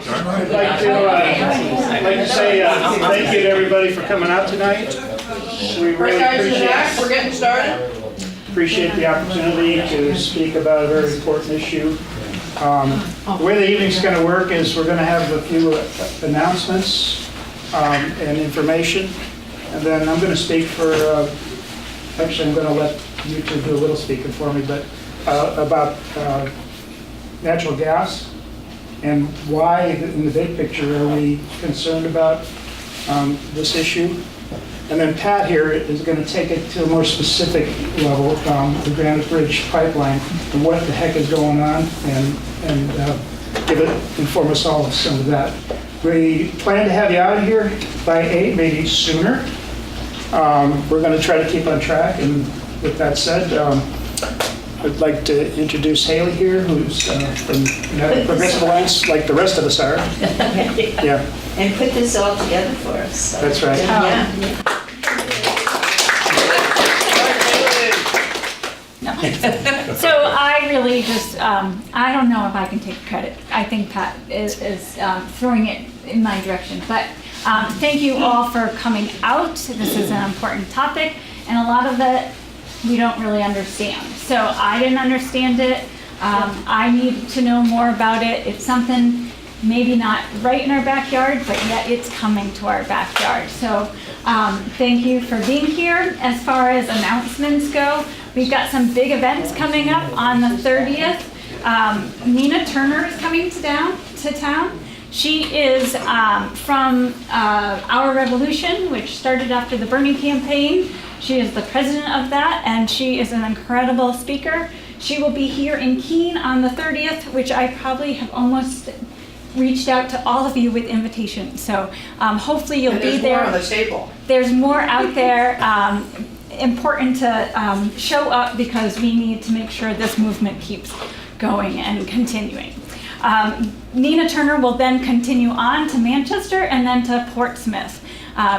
I'd like to say thank you to everybody for coming out tonight. We really We're getting started. appreciate the opportunity to speak about a very important issue. The way the evening's going to work is we're going to have a few announcements and information, and then I'm going to speak for, actually I'm going to let you two do a little speaking for me, but about natural gas and why, in the big picture, are we concerned about this issue. And then Pat here is going to take it to a more specific level, the Granite Bridge pipeline, and what the heck is going on, and inform us all of some of that. We plan to have you out of here by 8, maybe sooner. We're going to try to keep on track, and with that said, I'd like to introduce Haley here, who's from Monadnock Progressive Alliance, like the rest of us are. Yeah. And put this all together for us. So. That's right. Yeah. No. So I really just, I don't know if I can take credit. I think Pat is throwing it in my direction. But thank you all for coming out. This is an important topic, and a lot of it we don't really understand. So I didn't understand it. I need to know more about it. It's something maybe not right in our backyard, but yet it's coming to our backyard. So thank you for being here. As far as announcements go, we've got some big events coming up on the 30th. Nina Turner is coming to town. She is from Our Revolution, which started after the Bernie campaign. She is the president of that, and she is an incredible speaker. She will be here in Keene on the 30th, which I probably have almost reached out to all of you with invitations. So hopefully you'll be there. There's more on the table. There's more out there. Important to show up because we need to make sure this movement keeps going and continuing. Nina Turner will then continue on to Manchester and then to Portsmouth.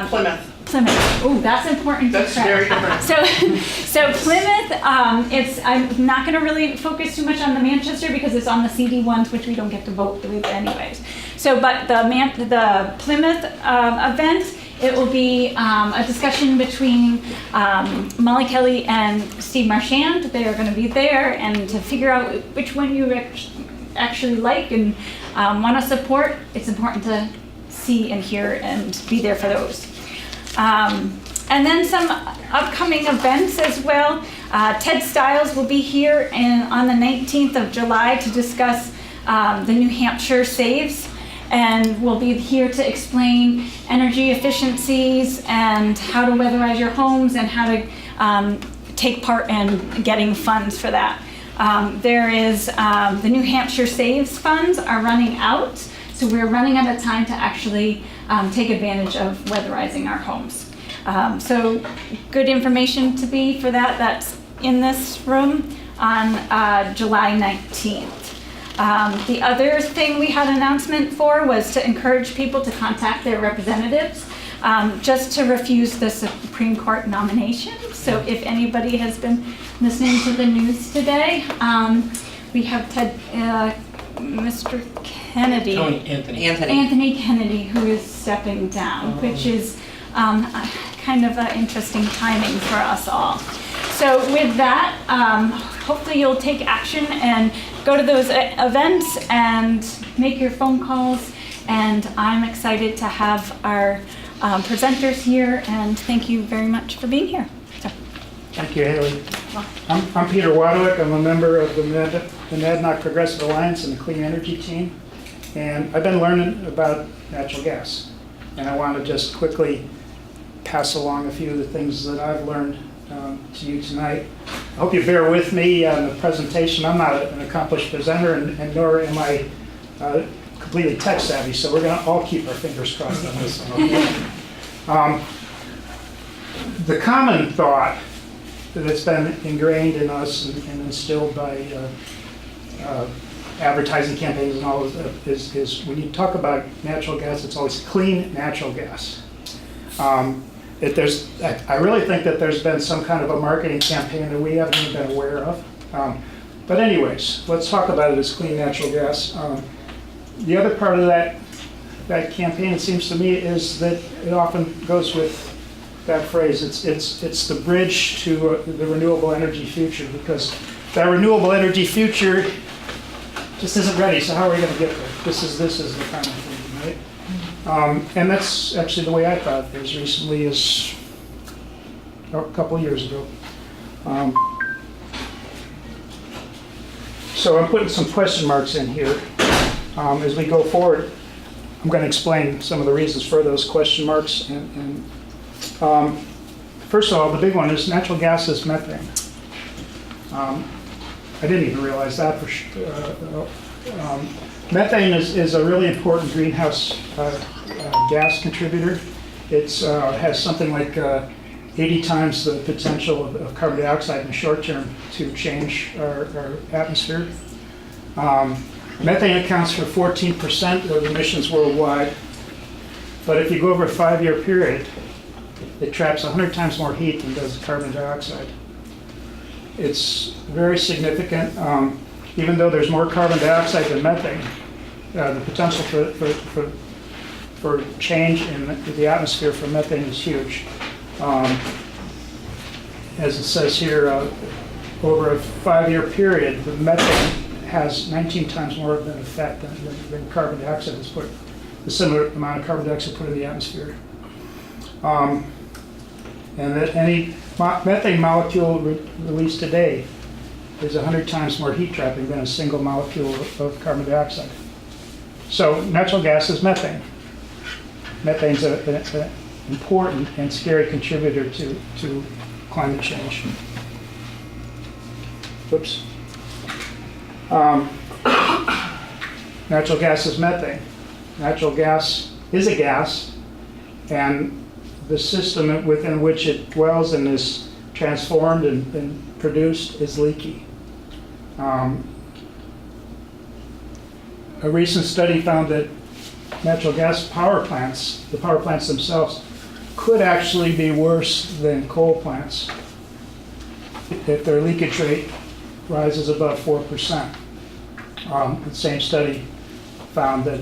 Plymouth. Ooh, that's important. That's very different. So Plymouth, I'm not going to really focus too much on the Manchester because it's on the CD ones, which we don't get to vote with anyways. So, but the Plymouth event, it will be a discussion between Molly Kelly and Steve Marchand. They are going to be there and to figure out which one you actually like and want to support. It's important to see and hear and be there for those. And then some upcoming events as well. Ted Stiles will be here on the 19th of July to discuss the New Hampshire saves, and we'll be here to explain energy efficiencies and how to weatherize your homes and how to take part in getting funds for that. There is the New Hampshire saves funds are running out, so we're running out of time to actually take advantage of weatherizing our homes. So good information to be for that. That's in this room on July 19th. The other thing we had an announcement for was to encourage people to contact their representatives just to refuse the Supreme Court nomination. So if anybody has been listening to the news today, we have Mr. Kennedy. Anthony Kennedy, who is stepping down, which is kind of an interesting timing for us all. So with that, hopefully you'll take action and go to those events and make your phone calls. And I'm excited to have our presenters here, and thank you very much for being here. So. Thank you, Haley. I'm Peter Wadwick. I'm a member of the Monadnock Progressive Alliance and the Clean Energy team. And I've been learning about natural gas. And I want to just quickly pass along a few of the things that I've learned to you tonight. I hope you bear with me on the presentation. I'm not an accomplished presenter, and nor am I completely tech savvy, so we're going to all keep our fingers crossed on this one. The common thought that's been ingrained in us and instilled by advertising campaigns and all is when you talk about natural gas, it's always clean natural gas. I really think that there's been some kind of a marketing campaign that we haven't even been aware of. But anyways, let's talk about it as clean natural gas. The other part of that campaign, it seems to me, is that it often goes with that phrase. It's the bridge to the renewable energy future, because that renewable energy future just isn't ready. So how are we going to get there? This is the kind of thing, right? And that's actually the way I thought as recently as a couple of years ago. So I'm putting some question marks in here. As we go forward, I'm going to explain some of the reasons for those question marks. And first of all, the big one is natural gas is methane. I didn't even realize that for sure. Methane is a really important greenhouse gas contributor. It has something like 80 times the potential of carbon dioxide in the short term to change our atmosphere. Methane accounts for 14% of emissions worldwide, but if you go over a 5-year period, it traps 100 times more heat than does carbon dioxide. It's very significant. Even though there's more carbon dioxide than methane, the potential for change in the atmosphere from methane is huge. As it says here, over a 5-year period, the methane has 19 times more of an effect than carbon dioxide is put, the similar amount of carbon dioxide put in the atmosphere. And that any methane molecule released today is 100 times more heat trapping than a single molecule of carbon dioxide. So natural gas is methane. Methane's an important and scary contributor to climate change. Whoops. Natural gas is methane. Natural gas is a gas, and the system within which it dwells and is transformed and produced is leaky. A recent study found that natural gas power plants, the power plants themselves, could actually be worse than coal plants if their leakage rate rises above 4%. The same study found that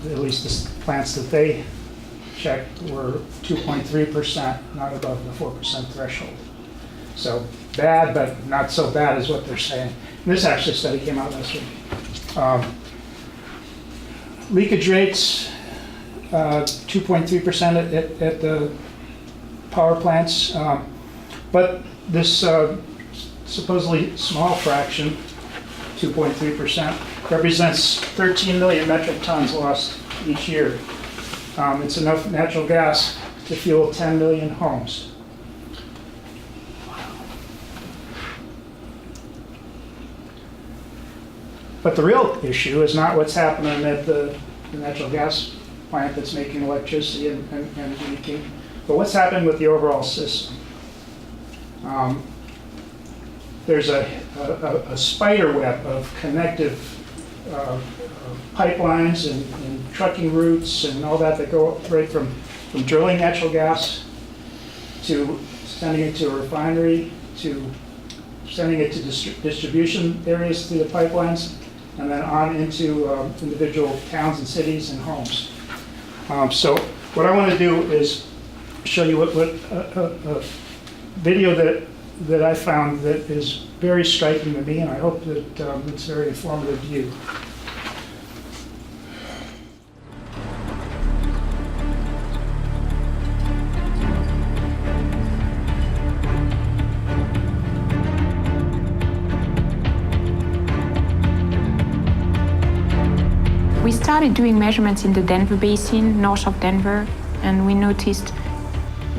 at least the plants that they checked were 2.3%, not above the 4% threshold. So bad, but not so bad is what they're saying. And this actually study came out last week. Leakage rates, 2.3% at the power plants, but this supposedly small fraction, 2.3%, represents 13 million metric tons lost each year. It's enough natural gas to fuel 10 million homes. But the real issue is not what's happening at the natural gas plant that's making electricity and leaking, but what's happening with the overall system. There's a spider web of connective pipelines and trucking routes and all that go right from drilling natural gas to sending it to a refinery, to sending it to distribution areas through the pipelines, and then on into individual towns and cities and homes. So what I want to do is show you a video that I found that is very striking to me, and I hope that it's very informative to you. We started doing measurements in the Denver Basin, north of Denver, and we noticed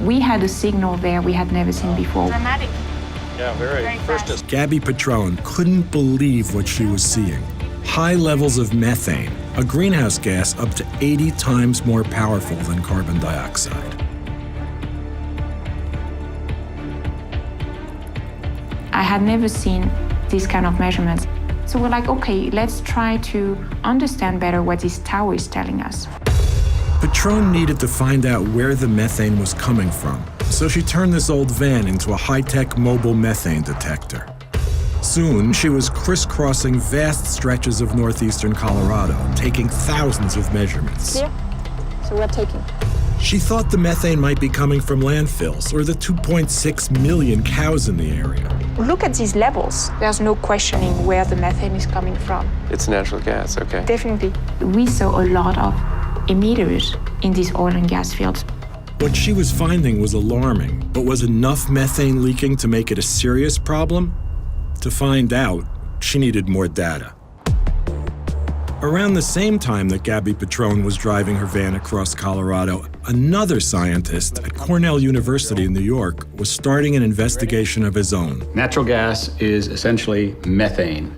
we had a signal there we had never seen before. Dramatic. Yeah, very. First, Gabby Patron couldn't believe what she was seeing. High levels of methane, a greenhouse gas up to 80 times more powerful than carbon dioxide. I had never seen these kind of measurements. So we're like, okay, let's try to understand better what this tower is telling us. Patron needed to find out where the methane was coming from, so she turned this old van into a high-tech mobile methane detector. Soon, she was crisscrossing vast stretches of northeastern Colorado, taking thousands of measurements. Clear? So we're taking. She thought the methane might be coming from landfills or the 2.6 million cows in the area. Look at these levels. There's no questioning where the methane is coming from. It's natural gas, okay. Definitely. We saw a lot of emitters in these oil and gas fields. What she was finding was alarming, but was enough methane leaking to make it a serious problem? To find out, she needed more data. Around the same time that Gabby Petrone was driving her van across Colorado, another scientist at Cornell University in New York was starting an investigation of his own. Natural gas is essentially methane.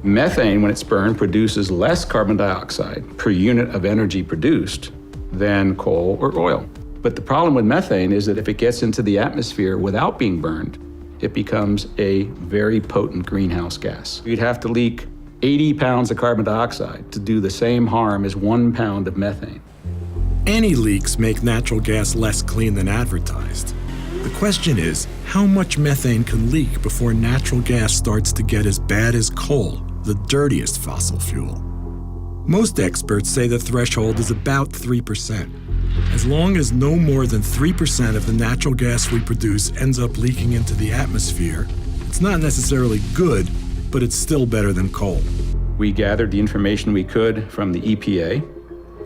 Methane, when it's burned, produces less carbon dioxide per unit of energy produced than coal or oil. But the problem with methane is that if it gets into the atmosphere without being burned, it becomes a very potent greenhouse gas. You'd have to leak 80 pounds of carbon dioxide to do the same harm as 1 pound of methane. Any leaks make natural gas less clean than advertised. The question is, how much methane can leak before natural gas starts to get as bad as coal, the dirtiest fossil fuel? Most experts say the threshold is about 3%. As long as no more than 3% of the natural gas we produce ends up leaking into the atmosphere, it's not necessarily good, but it's still better than coal. We gathered the information we could from the EPA,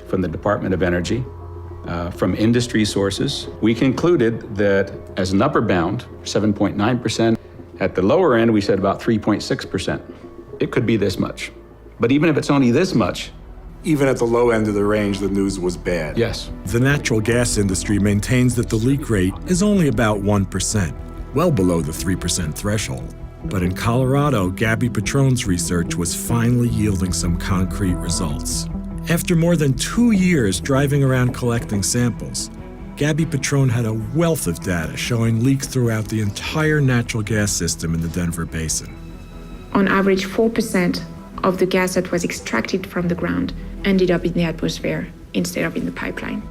from the Department of Energy, from industry sources. We concluded that as an upper bound, 7.9%. At the lower end, we said about 3.6%. It could be this much. But even if it's only this much, even at the low end of the range, the news was bad. yes. The natural gas industry maintains that the leak rate is only about 1%, well below the 3% threshold. But in Colorado, Gabby Petrone's research was finally yielding some concrete results. After more than 2 years driving around collecting samples, Gabby Petrone had a wealth of data showing leaks throughout the entire natural gas system in the Denver Basin. On average, 4% of the gas that was extracted from the ground ended up in the atmosphere instead of in the pipeline.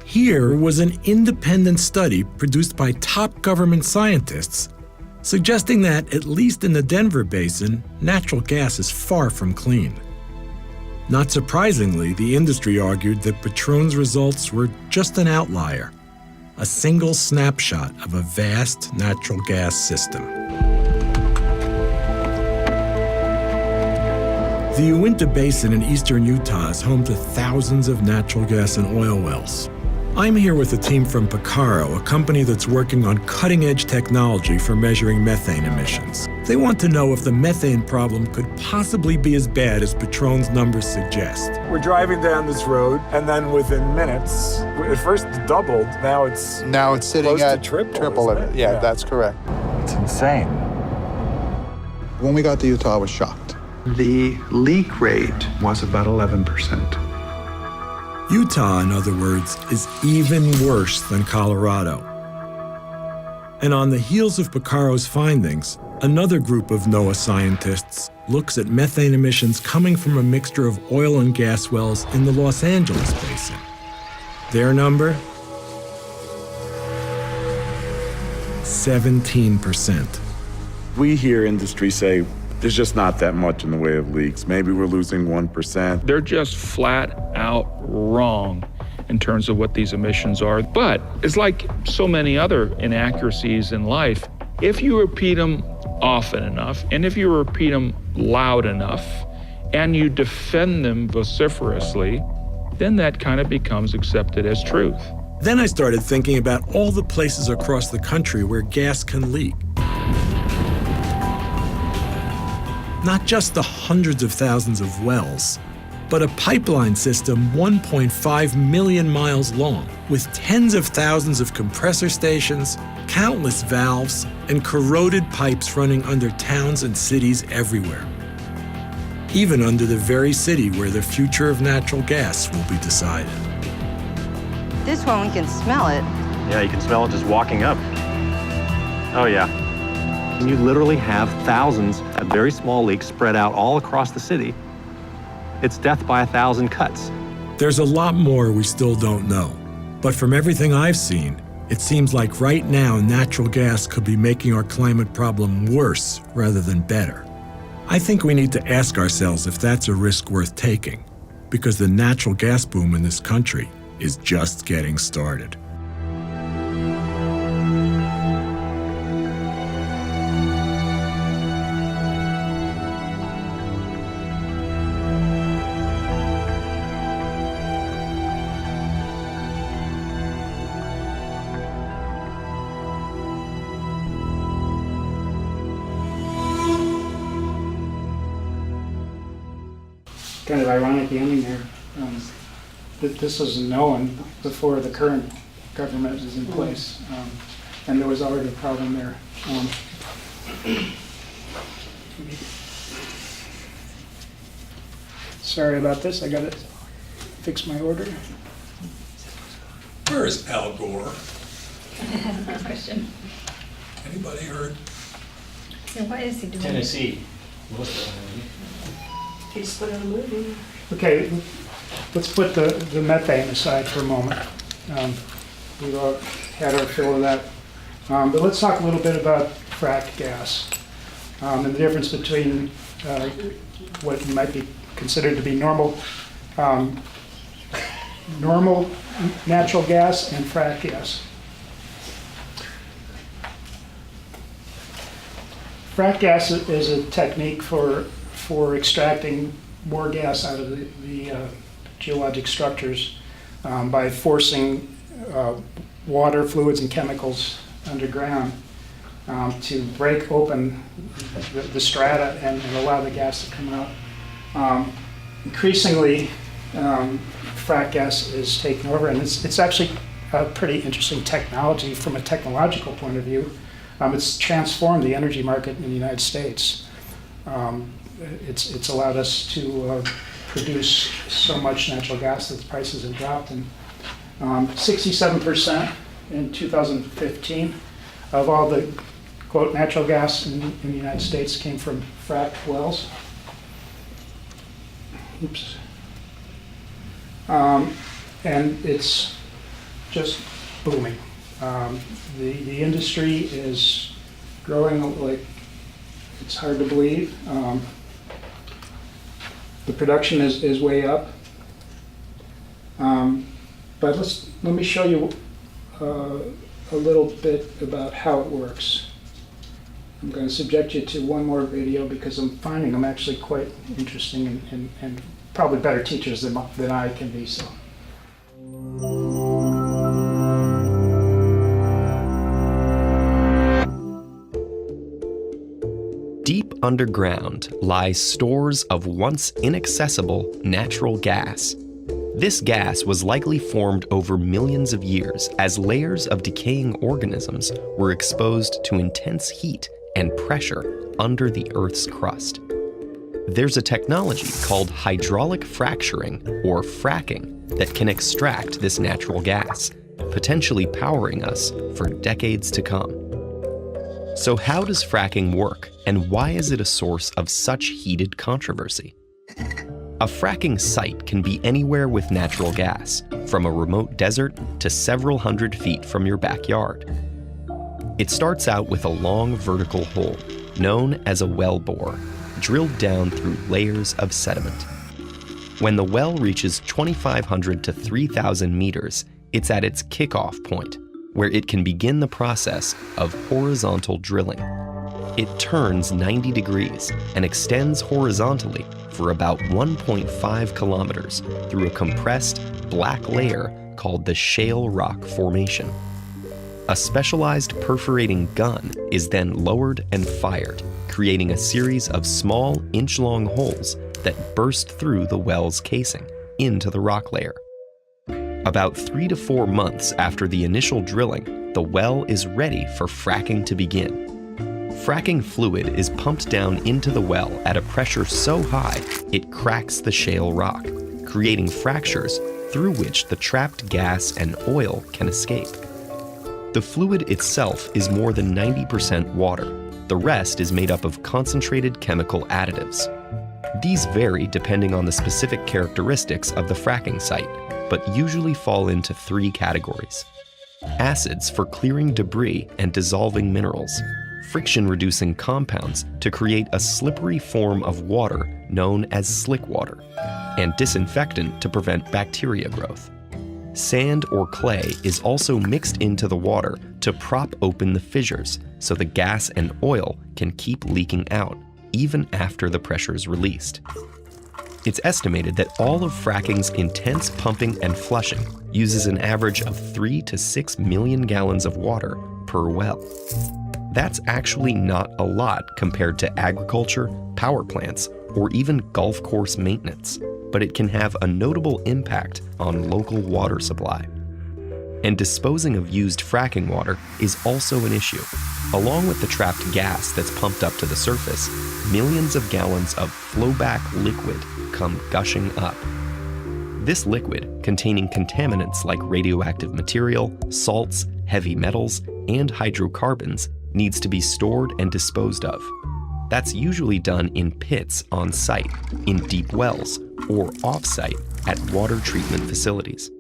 Here was an independent study produced by top government scientists suggesting that, at least in the Denver Basin, natural gas is far from clean. Not surprisingly, the industry argued that Petrone's results were just an outlier, a single snapshot of a vast natural gas system. The Uinta Basin in eastern Utah is home to thousands of natural gas and oil wells. I'm here with a team from Picaro, a company that's working on cutting-edge technology for measuring methane emissions. They want to know if the methane problem could possibly be as bad as Petrone's numbers suggest. We're driving down this road, and then within minutes, at first it doubled, now it's sitting close to at triple, of isn't it. it? Yeah, Yeah. that's correct. It's insane. When we got to Utah, I was shocked. The leak rate was about 11%. Utah, in other words, is even worse than Colorado. And on the heels of Picaro's findings, another group of NOAA scientists looks at methane emissions coming from a mixture of oil and gas wells in the Los Angeles basin. Their number? 17%. We hear industry say, there's just not that much in the way of leaks. Maybe we're losing 1%. They're just flat out wrong in terms of what these emissions are. But it's like so many other inaccuracies in life. If you repeat them often enough, and if you repeat them loud enough, and you defend them vociferously, then that kind of becomes accepted as truth. Then I started thinking about all the places across the country where gas can leak. Not just the hundreds of thousands of wells, but a pipeline system 1.5 million miles long, with tens of thousands of compressor stations, countless valves, and corroded pipes running under towns and cities everywhere. Even under the very city where the future of natural gas will be decided. This one, we can smell it. Yeah, you can smell it just walking up. Oh, yeah. And you literally have thousands of very small leaks spread out all across the city. It's death by 1,000 cuts. There's a lot more we still don't know. But from everything I've seen, It seems like right now natural gas could be making our climate problem worse rather than better. I think we need to ask ourselves if that's a risk worth taking, because the natural gas boom in this country is just getting started. Kind of ironic ending there. That this was known before the current government is in place, and there was already a problem there. Sorry about this. I got to fix my order. Where is Al Gore? Good question. Anybody heard? Yeah, what is he doing? Tennessee. He's put in a movie. Okay, let's put the methane aside for a moment. We've all had our fill of that. But let's talk a little bit about fracked gas and the difference between what might be considered to be normal natural gas and fracked gas. Fracked gas is a technique for extracting more gas out of the geologic structures by forcing water, fluids, and chemicals underground to break open the strata and allow the gas to come out. Increasingly, frack gas is taking over, and it's actually a pretty interesting technology from a technological point of view. It's transformed the energy market in the United States. It's allowed us to produce so much natural gas that the prices have dropped, and 67% in 2015 of all the, quote, natural gas in the United States came from fracked wells. Oops. And it's just booming. The industry is growing like it's hard to believe. The production is way up. But let me show you a little bit about how it works. I'm going to subject you to one more video because I'm finding them actually quite interesting and probably better teachers than I can be. So. Deep underground lie stores of once inaccessible natural gas. This gas was likely formed over millions of years as layers of decaying organisms were exposed to intense heat and pressure under the Earth's crust. There's a technology called hydraulic fracturing, or fracking, that can extract this natural gas, potentially powering us for decades to come. So how does fracking work, and why is it a source of such heated controversy? A fracking site can be anywhere with natural gas, from a remote desert to several hundred feet from your backyard. It starts out with a long vertical hole, known as a well bore, drilled down through layers of sediment. When the well reaches 2,500 to 3,000 meters, it's at its kickoff point, where it can begin the process of horizontal drilling. It turns 90 degrees and extends horizontally for about 1.5 kilometers through a compressed black layer called the shale rock formation. A specialized perforating gun is then lowered and fired, creating a series of small inch-long holes that burst through the well's casing into the rock layer. About 3 to 4 months after the initial drilling, the well is ready for fracking to begin. Fracking fluid is pumped down into the well at a pressure so high it cracks the shale rock, creating fractures through which the trapped gas and oil can escape. The fluid itself is more than 90% water. The rest is made up of concentrated chemical additives. These vary depending on the specific characteristics of the fracking site, but usually fall into 3 categories: acids for clearing debris and dissolving minerals, friction-reducing compounds to create a slippery form of water known as slick water, and disinfectant to prevent bacteria growth. Sand or clay is also mixed into the water to prop open the fissures so the gas and oil can keep leaking out even after the pressure is released. It's estimated that all of fracking's intense pumping and flushing uses an average of 3 to 6 million gallons of water per well. That's actually not a lot compared to agriculture, power plants, or even golf course maintenance, but it can have a notable impact on local water supply. And disposing of used fracking water is also an issue. Along with the trapped gas that's pumped up to the surface, millions of gallons of flowback liquid come gushing up. This liquid, containing contaminants like radioactive material, salts, heavy metals, and hydrocarbons, needs to be stored and disposed of. That's usually done in pits on site, in deep wells, or off-site at water treatment facilities.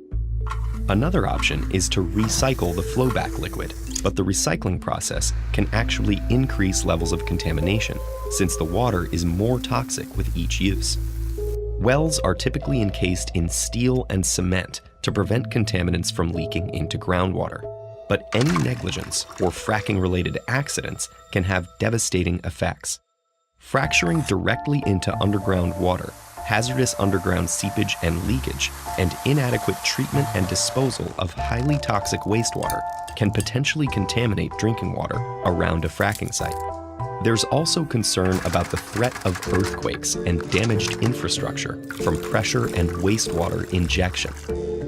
Another option is to recycle the flowback liquid, but the recycling process can actually increase levels of contamination since the water is more toxic with each use. Wells are typically encased in steel and cement to prevent contaminants from leaking into groundwater. But any negligence or fracking-related accidents can have devastating effects. Fracturing directly into underground water, hazardous underground seepage and leakage, and inadequate treatment and disposal of highly toxic wastewater can potentially contaminate drinking water around a fracking site. There's also concern about the threat of earthquakes and damaged infrastructure from pressure and wastewater injection.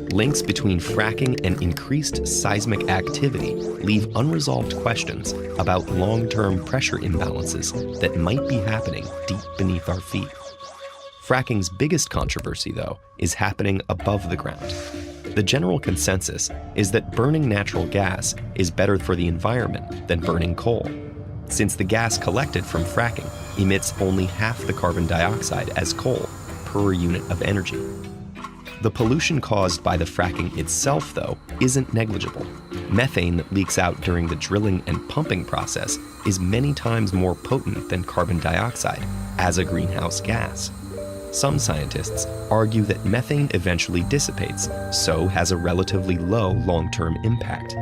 Links between fracking and increased seismic activity leave unresolved questions about long-term pressure imbalances that might be happening deep beneath our feet. Fracking's biggest controversy, though, is happening above the ground. The general consensus is that burning natural gas is better for the environment than burning coal, since the gas collected from fracking emits only half the carbon dioxide as coal per unit of energy. The pollution caused by the fracking itself, though, isn't negligible. Methane that leaks out during the drilling and pumping process is many times more potent than carbon dioxide as a greenhouse gas. Some scientists argue that methane eventually dissipates, so has a relatively low long-term impact.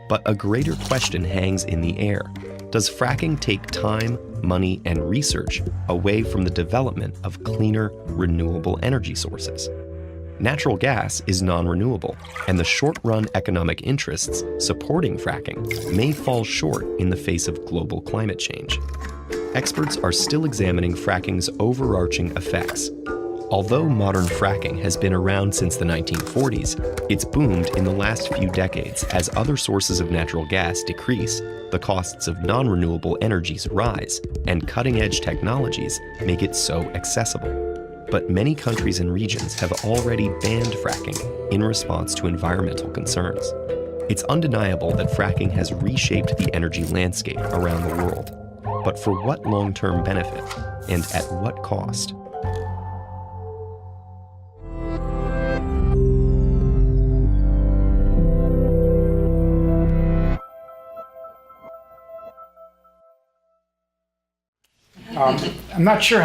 But a greater question hangs in the air. Does fracking take time, money, and research away from the development of cleaner, renewable energy sources? Natural gas is non-renewable, and the short-run economic interests supporting fracking may fall short in the face of global climate change. Experts are still examining fracking's overarching effects. Although modern fracking has been around since the 1940s, it's boomed in the last few decades as other sources of natural gas decrease, the costs of non-renewable energies rise, and cutting-edge technologies make it so accessible. But many countries and regions have already banned fracking in response to environmental concerns. It's undeniable that fracking has reshaped the energy landscape around the world. But for what long-term benefit, and at what cost? I'm not sure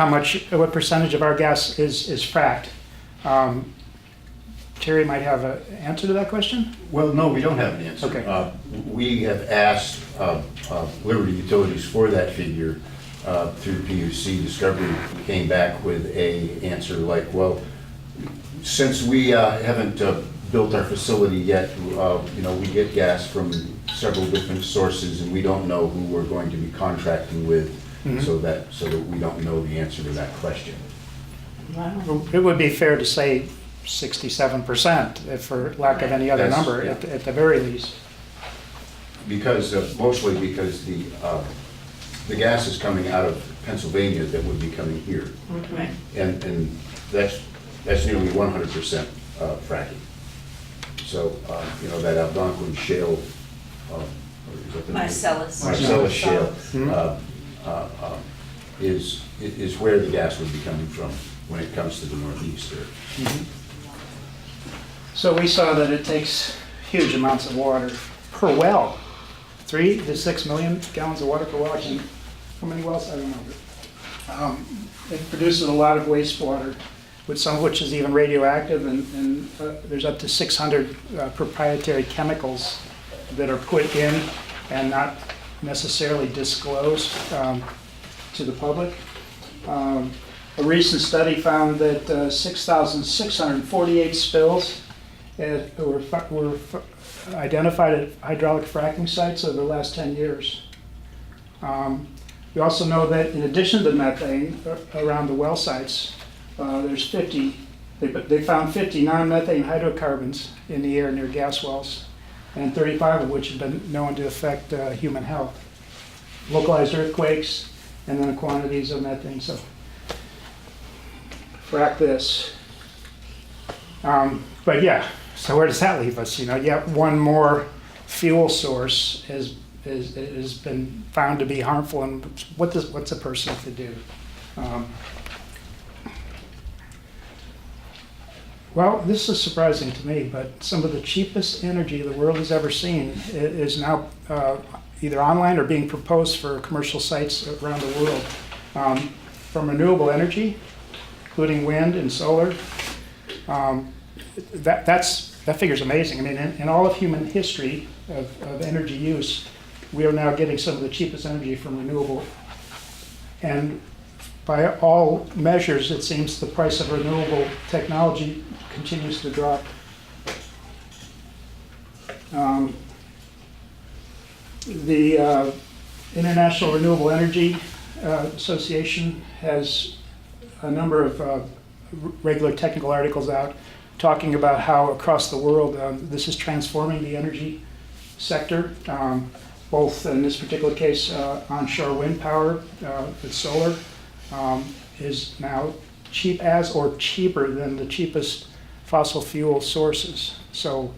what percentage of our gas is fracked. Terry might have an answer to that question? Well, no, we don't have an answer. Okay. We have asked Liberty Utilities for that figure through PUC. Discovery came back with an answer like, well, since we haven't built our facility yet, we get gas from several different sources, and we don't know who we're going to be contracting with. Mm-hmm. so that we don't know the answer to that question. It would be fair to say 67%, if for lack of any other number, yeah. at the very least. Because mostly because the gas is coming out of Pennsylvania that would be coming here, Okay. and that's nearly 100% fracking. So that Algonquin shale, Marcellus shale. Is where the gas would be coming from when it comes to the Northeast there. Mm-hmm. So we saw that it takes huge amounts of water per well. 3 to 6 million gallons of water per well. How many wells? I don't know. It produces a lot of wastewater, with some of which is even radioactive, and there's up to 600 proprietary chemicals that are put in and not necessarily disclosed to the public. A recent study found that 6,648 spills were identified at hydraulic fracking sites over the last 10 years. We also know that in addition to methane around the well sites, there's 50, they found 50 non-methane hydrocarbons in the air near gas wells, and 35 of which have been known to affect human health. Localized earthquakes, and then quantities of methane. So, frack this. But yeah, so where does that leave us? Yet one more fuel source has been found to be harmful, and what's a person to do? Well, this is surprising to me, but some of the cheapest energy the world has ever seen is now either online or being proposed for commercial sites around the world. From renewable energy, including wind and solar, that figure's amazing. I mean, in all of human history of energy use, we are now getting some of the cheapest energy from renewable. And by all measures, it seems the price of renewable technology continues to drop. The International Renewable Energy Association has a number of regular technical articles out talking about how across the world this is transforming the energy sector, both in this particular case onshore wind power with solar is now cheap as or cheaper than the cheapest fossil fuel sources. So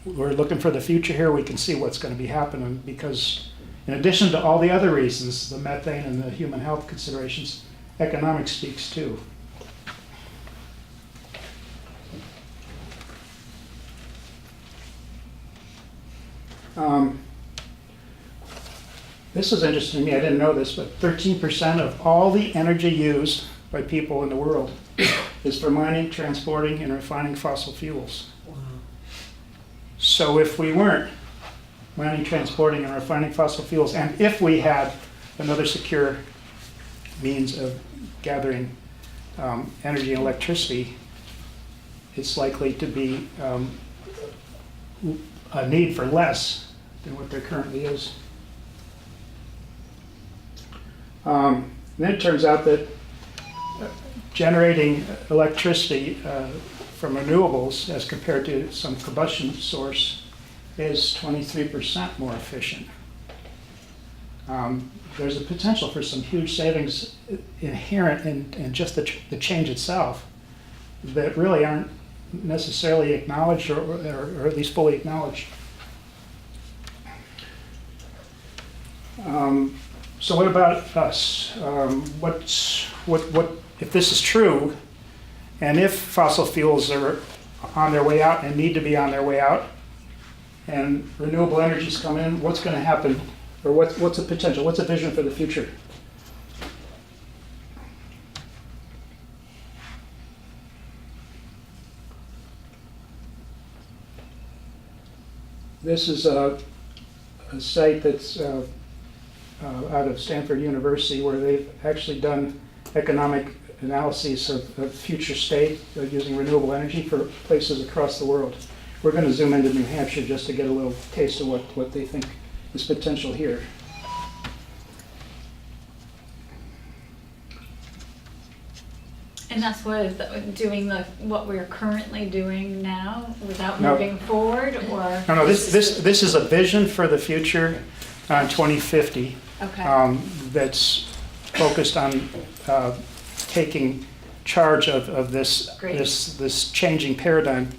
we're looking for the future here. We can see what's going to be happening because in addition to all the other reasons, the methane and the human health considerations, economics speaks too. This is interesting to me. I didn't know this, but 13% of all the energy used by people in the world is for mining, transporting, and refining fossil fuels. Wow. So if we weren't mining, transporting, and refining fossil fuels, and if we had another secure means of gathering energy and electricity, it's likely to be a need for less than what there currently is. Then it turns out that generating electricity from renewables as compared to some combustion source is 23% more efficient. There's a potential for some huge savings inherent in just the change itself that really aren't necessarily acknowledged or at least fully acknowledged. So what about us? What if this is true, and if fossil fuels are on their way out and need to be on their way out, and renewable energies come in, what's going to happen? Or what's the potential? What's a vision for the future? This is a site that's out of Stanford University where they've actually done economic analyses of future state using renewable energy for places across the world. We're going to zoom into New Hampshire just to get a little taste of what they think is potential here. And that's doing what we're currently doing now without moving forward, or no. This is a vision for the future, 2050. Okay. That's focused on taking charge of this changing paradigm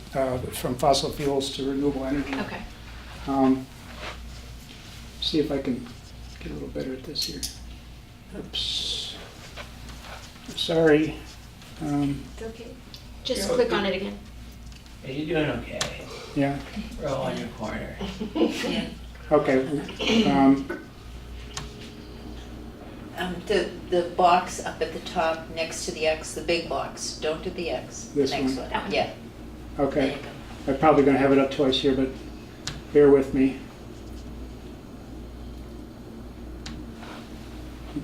from fossil fuels to renewable energy. Okay. See if I can get a little better at this here. Oops. Sorry. It's okay. Just click on it again. You're doing okay. Yeah? We're all in your corner. Okay. The box up at the top next to the X, the big box, don't do the X. This the next one? Yeah. Okay. I'm probably going to have it up twice here, but bear with me.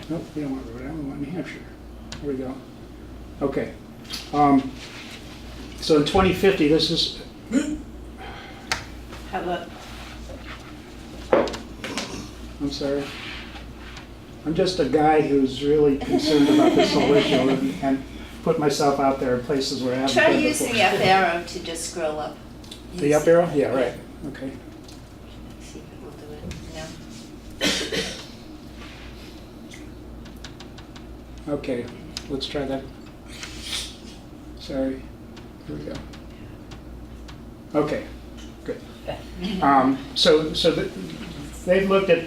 Nope, we don't want Rhode Island, we want New Hampshire. There we go. Okay. So in 2050, this is... How about, I'm sorry. I'm just a guy who's really concerned about this whole issue and put myself out there in places where I haven't try been using before. the up arrow to just scroll up. The up arrow? Yeah, right. Okay. See if it will do it. No. Okay, let's try that. Sorry. Here we go. Okay, good. They've looked at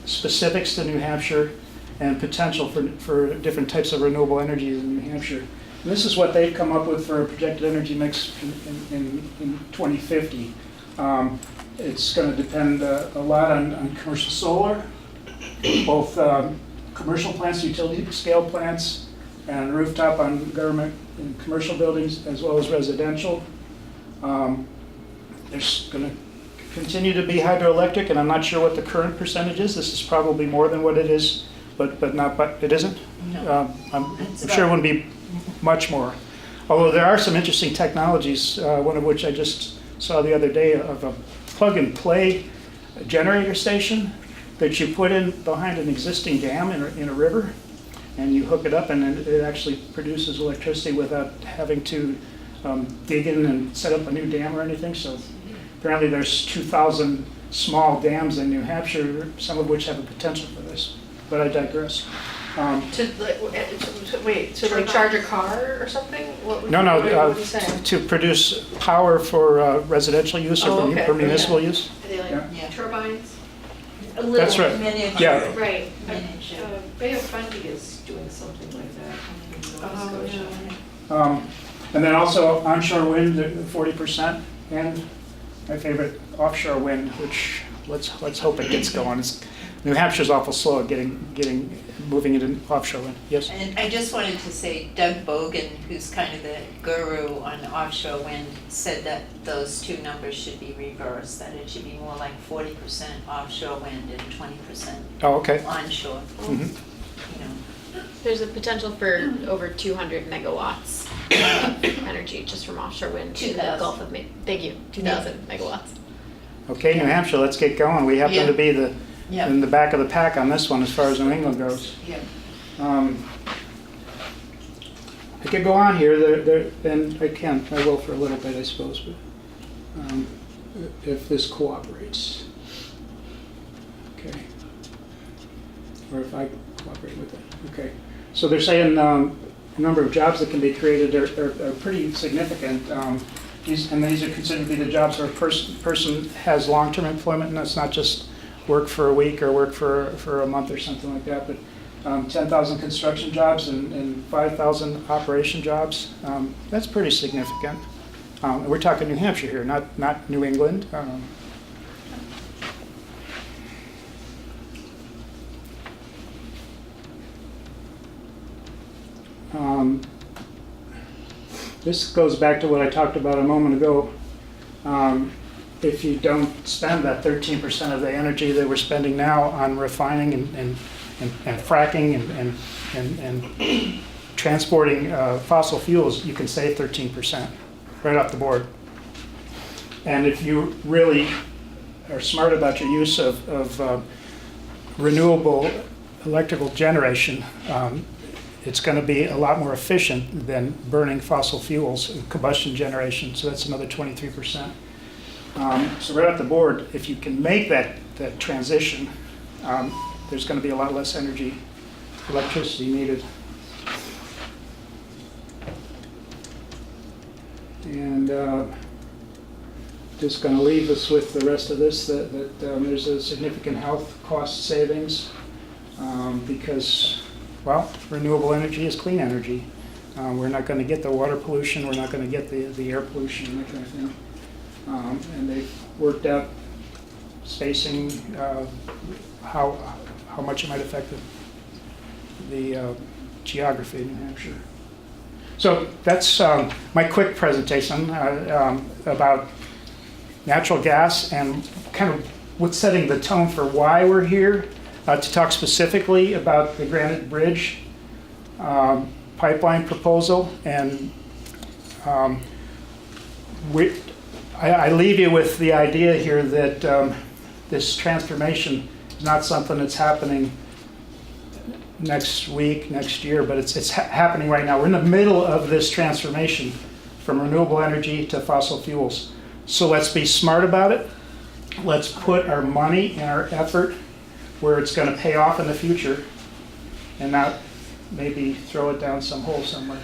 specifics to New Hampshire and potential for different types of renewable energies in New Hampshire. And this is what they've come up with for a projected energy mix in 2050. It's going to depend a lot on commercial solar, both commercial plants, utility scale plants, and rooftop on government and commercial buildings, as well as residential. There's going to continue to be hydroelectric, and I'm not sure what the current percentage is. This is probably more than what it is, but it isn't. No. I'm sure it wouldn't be much more. Although there are some interesting technologies, one of which I just saw the other day, of a plug-and-play generator station that you put in behind an existing dam in a river, and you hook it up, and it actually produces electricity without having to dig in and set up a new dam or anything. So apparently there's 2,000 small dams in New Hampshire, some of which have a potential for this, but I digress. To charge a car or something? What No, what are you saying? to produce power for residential use or for municipal use. Are they like turbines? A little That's right. miniature. Yeah. Right. Miniature. Bay of Fundy is doing something like that in Nova Scotia. And then also onshore wind, 40%, and my favorite, offshore wind, which let's hope it gets going. New Hampshire's awful slow at moving into offshore wind. Yes? And I just wanted to say, Doug Bogan, who's kind of the guru on offshore wind, said that those two numbers should be reversed, that it should be more like 40% offshore wind and 20% onshore. Mm-hmm. You know. There's a potential for over 200 megawatts of energy just from offshore wind in the Gulf of Maine. Thank you, 2,000 megawatts. Okay, New Hampshire, let's get going. We happen to be in the back of the pack on this one as far as New England goes. Yeah. I could go on here, and I will for a little bit, I suppose, but if this cooperates. Okay. Or if I cooperate with it. Okay. So they're saying the number of jobs that can be created are pretty significant. These are considered to be the jobs where a person has long-term employment, and that's not just work for a week or work for a month or something like that, but 10,000 construction jobs and 5,000 operation jobs. That's pretty significant. We're talking New Hampshire here, not New England. This goes back to what I talked about a moment ago. If you don't spend that 13% of the energy that we're spending now on refining and fracking and transporting fossil fuels, you can save 13% right off the board. And if you really are smart about your use of renewable electrical generation, it's going to be a lot more efficient than burning fossil fuels in combustion generation. So that's another 23%. So right off the board, if you can make that transition, there's going to be a lot less electricity needed. And just going to leave us with the rest of this, that there's a significant health cost savings because, well, renewable energy is clean energy. We're not going to get the water pollution, we're not going to get the air pollution and that kind of thing. And they've worked out spacing, how much it might affect the geography in New Hampshire. So that's my quick presentation about natural gas and kind of what's setting the tone for why we're here, to talk specifically about the Granite Bridge pipeline proposal. And I leave you with the idea here that this transformation is not something that's happening next week, next year, but it's happening right now. We're in the middle of this transformation from renewable energy to fossil fuels. So let's be smart about it. Let's put our money and our effort where it's going to pay off in the future and not maybe throw it down some hole somewhere.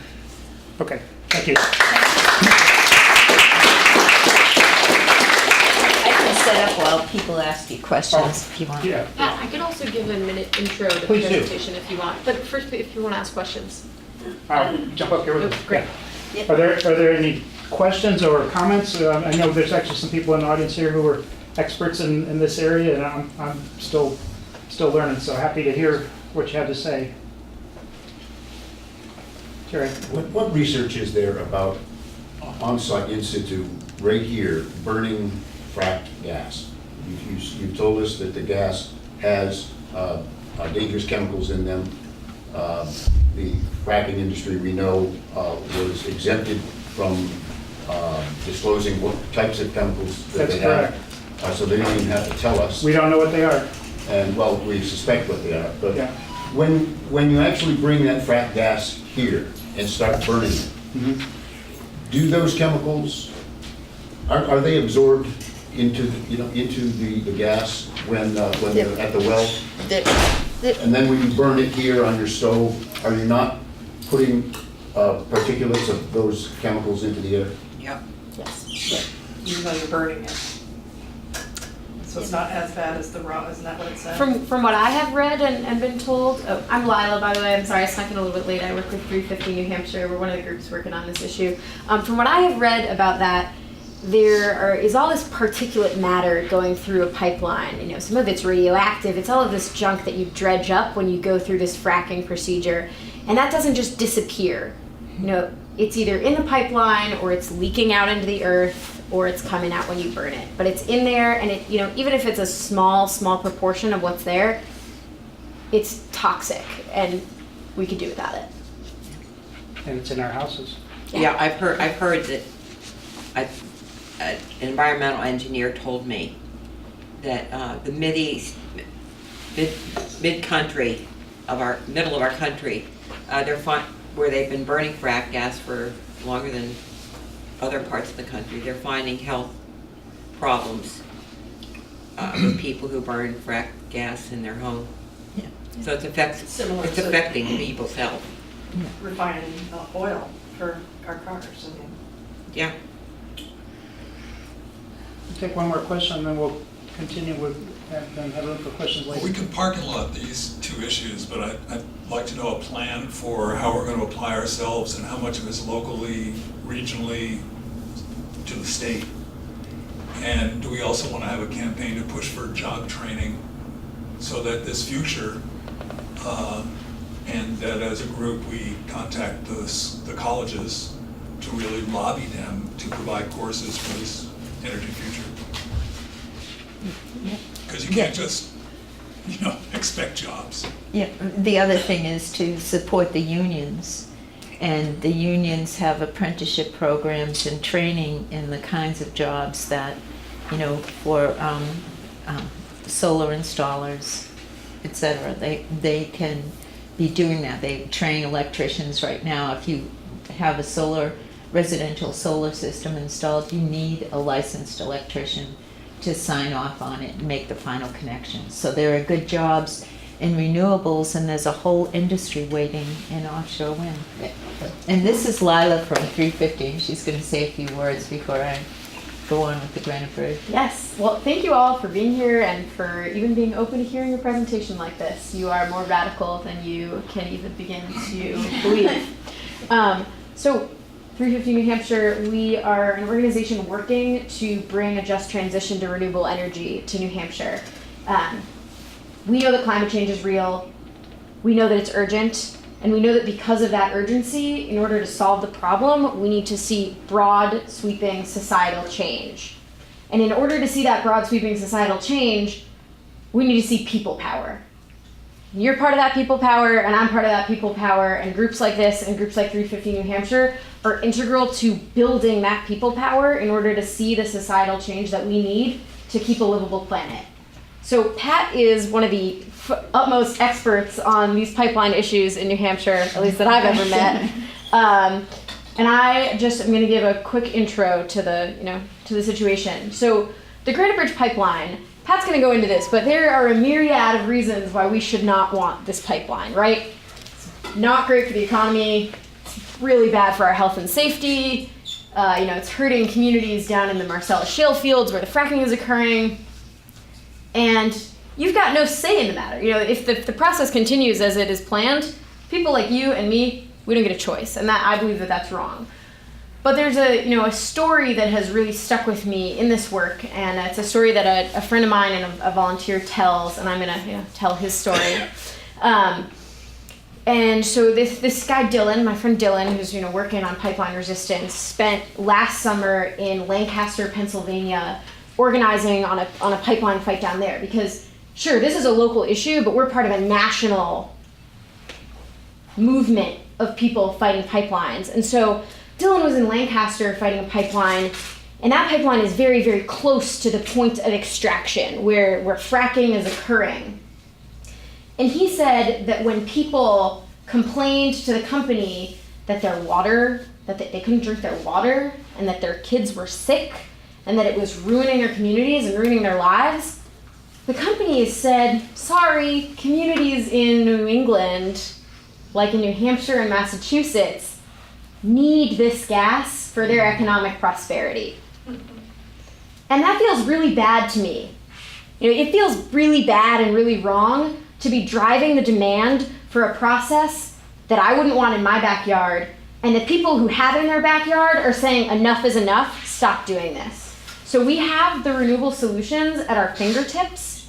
Okay, thank you. I can set up while people ask you questions if you want. Yeah. Pat, I could also give a minute intro to the Please do. presentation if you want, but first, if you want to ask questions. Jump up here with me. Great. Yeah. Are there any questions or comments? I know there's actually some people in the audience here who are experts in this area, and I'm still learning, so happy to hear what you have to say. Jerry. What research is there about on-site in situ, right here, burning fracked gas? You've told us that the gas has dangerous chemicals in them. The fracking industry, we know, was exempted from disclosing what types of chemicals that That's they correct. have. So they don't even have to tell us. We don't know what they are. And, well, we suspect what they are. But Yeah. when you actually bring that fracked gas here and start burning it, do those chemicals, are they absorbed into the gas when they're at the well? And then when you burn it here on your stove, are you not putting particulates of those chemicals into the air? Yep. Yes. Even though you're burning it. So it's not as bad as the raw, isn't that what it said? From what I have read and been told, I'm Lila, by the way. I'm sorry I snuck in a little bit late. I work with 350 New Hampshire. We're one of the groups working on this issue. From what I have read about that, is all this particulate matter going through a pipeline. Some of it's radioactive. It's all of this junk that you dredge up when you go through this fracking procedure, and that doesn't just disappear. It's either in the pipeline or it's leaking out into the earth or it's coming out when you burn it. But it's in there, and even if it's a small proportion of what's there, it's toxic, and we could do without it. And it's in our houses. Yeah, I've heard that an environmental engineer told me that the mid-country middle of our country, where they've been burning frack gas for longer than other parts of the country, they're finding health problems with people who burn frack gas in their home. Yeah. So it's affecting people's health. Refining oil for our cars. Yeah. We'll take one more question, and then we'll continue with and have room for questions later. Well, we can parking lot these two issues, but I'd like to know a plan for how we're going to apply ourselves and how much of it is locally, regionally, to the state. And do we also want to have a campaign to push for job training so that this future, and that as a group we contact the colleges to really lobby them to provide courses for this energy future? Because you can't just, expect jobs. Yeah, the other thing is to support the unions. And the unions have apprenticeship programs and training in the kinds of jobs that, for solar installers, et cetera. They can be doing that. They train electricians right now. If you have a residential solar system installed, you need a licensed electrician to sign off on it and make the final connection. So there are good jobs in renewables, and there's a whole industry waiting in offshore wind. And this is Lila from 350, and she's going to say a few words before I go on with the Granite Bridge. Yes. Well, thank you all for being here and for even being open to hearing a presentation like this. You are more radical than you can even begin to believe. So 350 New Hampshire, we are an organization working to bring a just transition to renewable energy to New Hampshire. We know that climate change is real. We know that it's urgent. And we know that because of that urgency, in order to solve the problem, we need to see broad, sweeping societal change. And in order to see that broad, sweeping societal change, we need to see people power. You're part of that people power, and I'm part of that people power, and groups like this and groups like 350 New Hampshire are integral to building that people power in order to see the societal change that we need to keep a livable planet. So Pat is one of the utmost experts on these pipeline issues in New Hampshire, at least that I've ever met. And I just am going to give a quick intro to the situation. So the Granite Bridge pipeline, Pat's going to go into this, but there are a myriad of reasons why we should not want this pipeline, right? It's not great for the economy. It's really bad for our health and safety. It's hurting communities down in the Marcellus shale fields where the fracking is occurring. And you've got no say in the matter. If the process continues as it is planned, people like you and me, we don't get a choice. And that I believe that that's wrong. But there's a story that has really stuck with me in this work, and it's a story that a friend of mine and a volunteer tells, and I'm gonna tell his story. And so this guy Dylan, my friend Dylan, who's working on pipeline resistance, spent last summer in Lancaster, Pennsylvania, organizing on a pipeline fight down there. Because sure, this is a local issue, but we're part of a national movement of people fighting pipelines. And so Dylan was in Lancaster fighting a pipeline, and that pipeline is very, very close to the point of extraction where fracking is occurring. And he said that when people complained to the company that that they couldn't drink their water, and that their kids were sick, and that it was ruining their communities and ruining their lives, the company said, sorry, communities in New England, like in New Hampshire and Massachusetts, need this gas for their economic prosperity. And that feels really bad to me. It feels really bad and really wrong to be driving the demand for a process that I wouldn't want in my backyard, and the people who have it in their backyard are saying enough is enough, stop doing this. So we have the renewable solutions at our fingertips.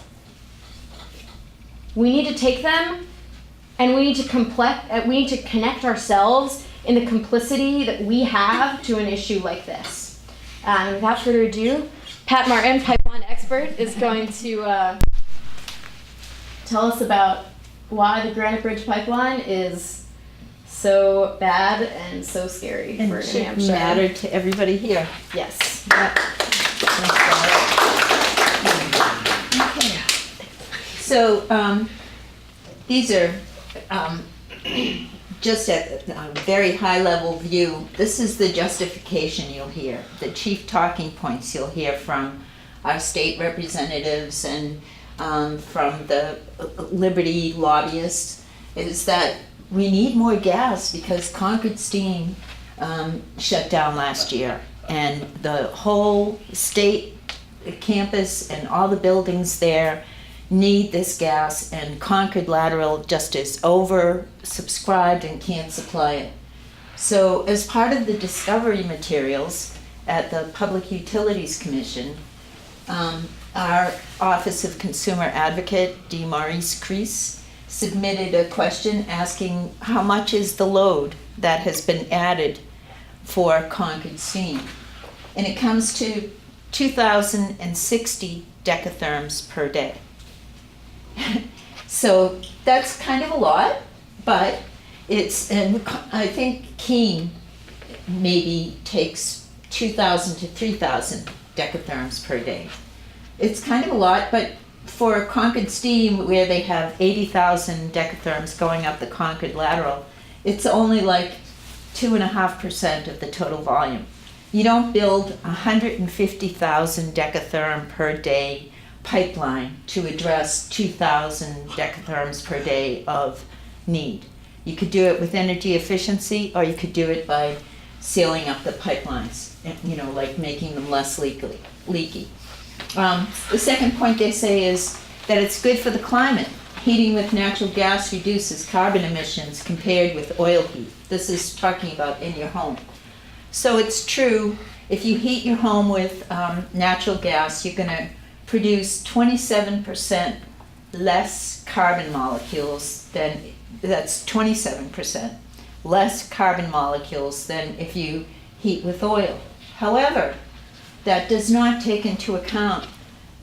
We need to take them, and we need to connect ourselves in the complicity that we have to an issue like this. And without further ado, Pat Martin, pipeline expert, is going to tell us about why the Granite Bridge pipeline is so bad and so scary for New Hampshire. And should matter to everybody here. Yes. Okay. So these are just at a very high level view. This is the justification you'll hear, the chief talking points you'll hear from our state representatives and from the Liberty lobbyists, is that we need more gas because Concord Steam shut down last year, and the whole state campus and all the buildings there need this gas, and Concord Lateral just is oversubscribed and can't supply it. So as part of the discovery materials at the Public Utilities Commission, our Office of Consumer Advocate, D. Maurice Crease, submitted a question asking how much is the load that has been added for Concord Steam. And it comes to 2,060 decatherms per day. So that's kind of a lot, but and I think Keene maybe takes 2,000 to 3,000 decatherms per day. It's kind of a lot, but for Concord Steam, where they have 80,000 decatherms going up the Concord Lateral, it's only like 2.5% of the total volume. You don't build 150,000 decatherm per day pipeline to address 2,000 decatherms per day of need. You could do it with energy efficiency, or you could do it by sealing up the pipelines, like making them less leaky. The second point they say is that it's good for the climate. heating with natural gas reduces carbon emissions compared with oil heat. This is talking about in your home. So it's true, if you heat your home with natural gas, you're gonna produce 27% less carbon molecules than, that's 27% less carbon molecules than if you heat with oil. However, that does not take into account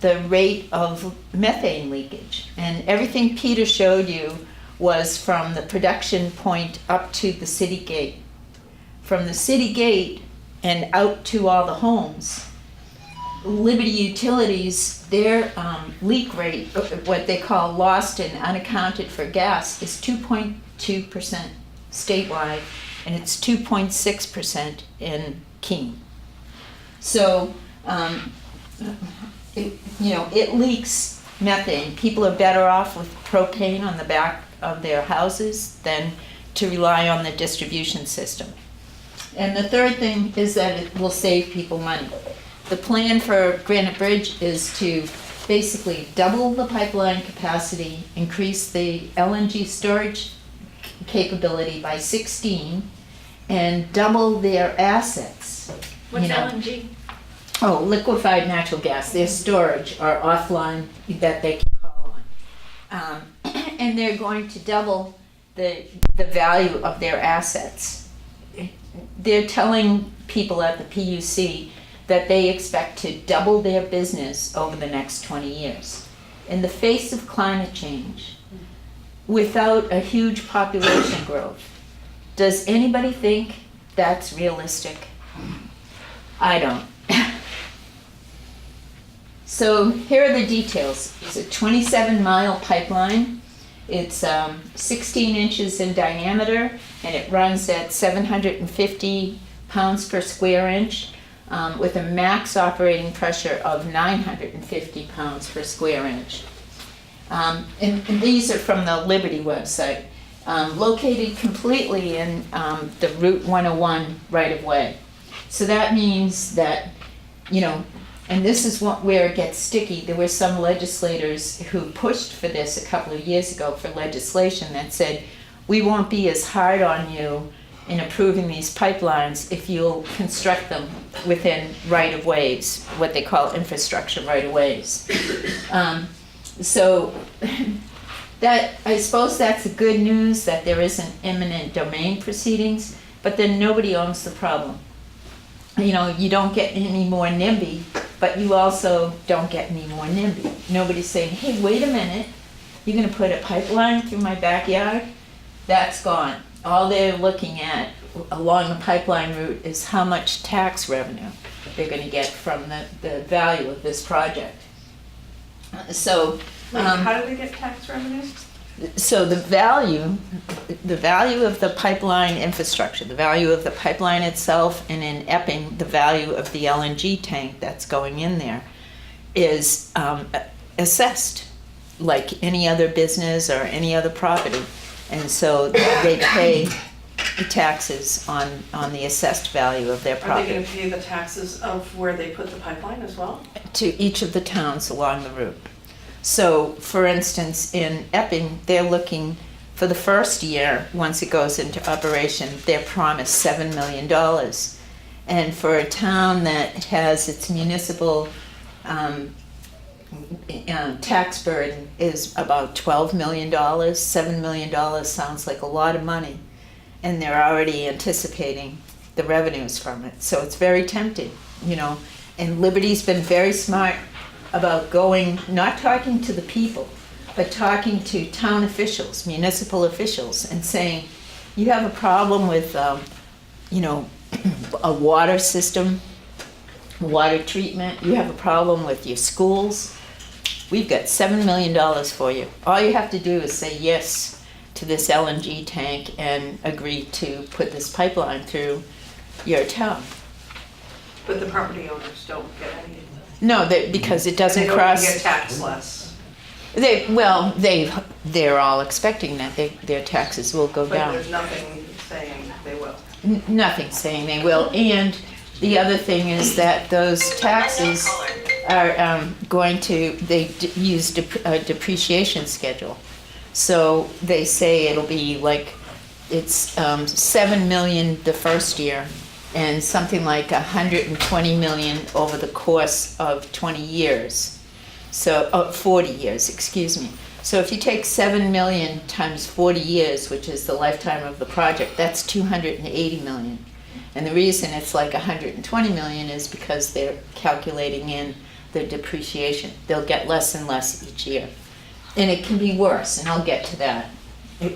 the rate of methane leakage. And everything Peter showed you was from the production point up to the city gate. From the city gate and out to all the homes, Liberty Utilities, their leak rate, what they call lost and unaccounted for gas, is 2.2% statewide, and it's 2.6% in Keene. So, it leaks methane. People are better off with propane on the back of their houses than to rely on the distribution system. And the third thing is that it will save people money. The plan for Granite Bridge is to basically double the pipeline capacity, increase the LNG storage capability by 16, and double their assets. What's LNG? Oh, liquefied natural gas, their storage or offline that they can call on. And they're going to double the value of their assets. They're telling people at the PUC that they expect to double their business over the next 20 years. In the face of climate change, without a huge population growth, does anybody think that's realistic? I don't. So here are the details. It's a 27-mile pipeline. It's 16 inches in diameter, and it runs at 750 pounds per square inch with a max operating pressure of 950 pounds per square inch. And these are from the Liberty website. Located completely in the Route 101 right-of-way. So that means that, and this is where it gets sticky. There were some legislators who pushed for this a couple of years ago for legislation that said, we won't be as hard on you in approving these pipelines if you'll construct them within right-of-ways, what they call infrastructure right-of-ways. So that, I suppose that's the good news, that there isn't eminent domain proceedings, but then nobody owns the problem. You don't get any more NIMBY, but you also don't get any more NIMBY. Nobody's saying, hey, wait a minute, you're gonna put a pipeline through my backyard? That's gone. All they're looking at along the pipeline route is how much tax revenue they're gonna get from the value of this project. So, how do they get tax revenue? So the value of the pipeline infrastructure, the value of the pipeline itself, and in Epping, the value of the LNG tank that's going in there is assessed like any other business or any other property. And so they pay taxes on the assessed value of their Are property. they going to pay the taxes of where they put the pipeline as well? To each of the towns along the route. So, for instance, in Epping, they're looking for the first year, once it goes into operation, they're promised $7 million. And for a town that has its municipal tax burden is about $12 million, $7 million sounds like a lot of money. And they're already anticipating the revenues from it. So it's very tempting, And Liberty's been very smart about not talking to the people, but talking to town officials, municipal officials, and saying, you have a problem with, a water system, water treatment, you have a problem with your schools, we've got $7 million for you. All you have to do is say yes to this LNG tank and agree to put this pipeline through your town. But the property owners don't get any. No, because it doesn't they don't cross. Get taxed less. They're all expecting that their taxes will go down. But there's nothing saying they will. Nothing saying they will. And the other thing is that those taxes are going to, use a depreciation schedule. So they say it'll be like, it's 7 million the first year and something like 120 million over the course of 20 years. So, 40 years, excuse me. So if you take 7 million times 40 years, which is the lifetime of the project, that's 280 million. And the reason it's like 120 million is because they're calculating in the depreciation. They'll get less and less each year. And it can be worse, and I'll get to that.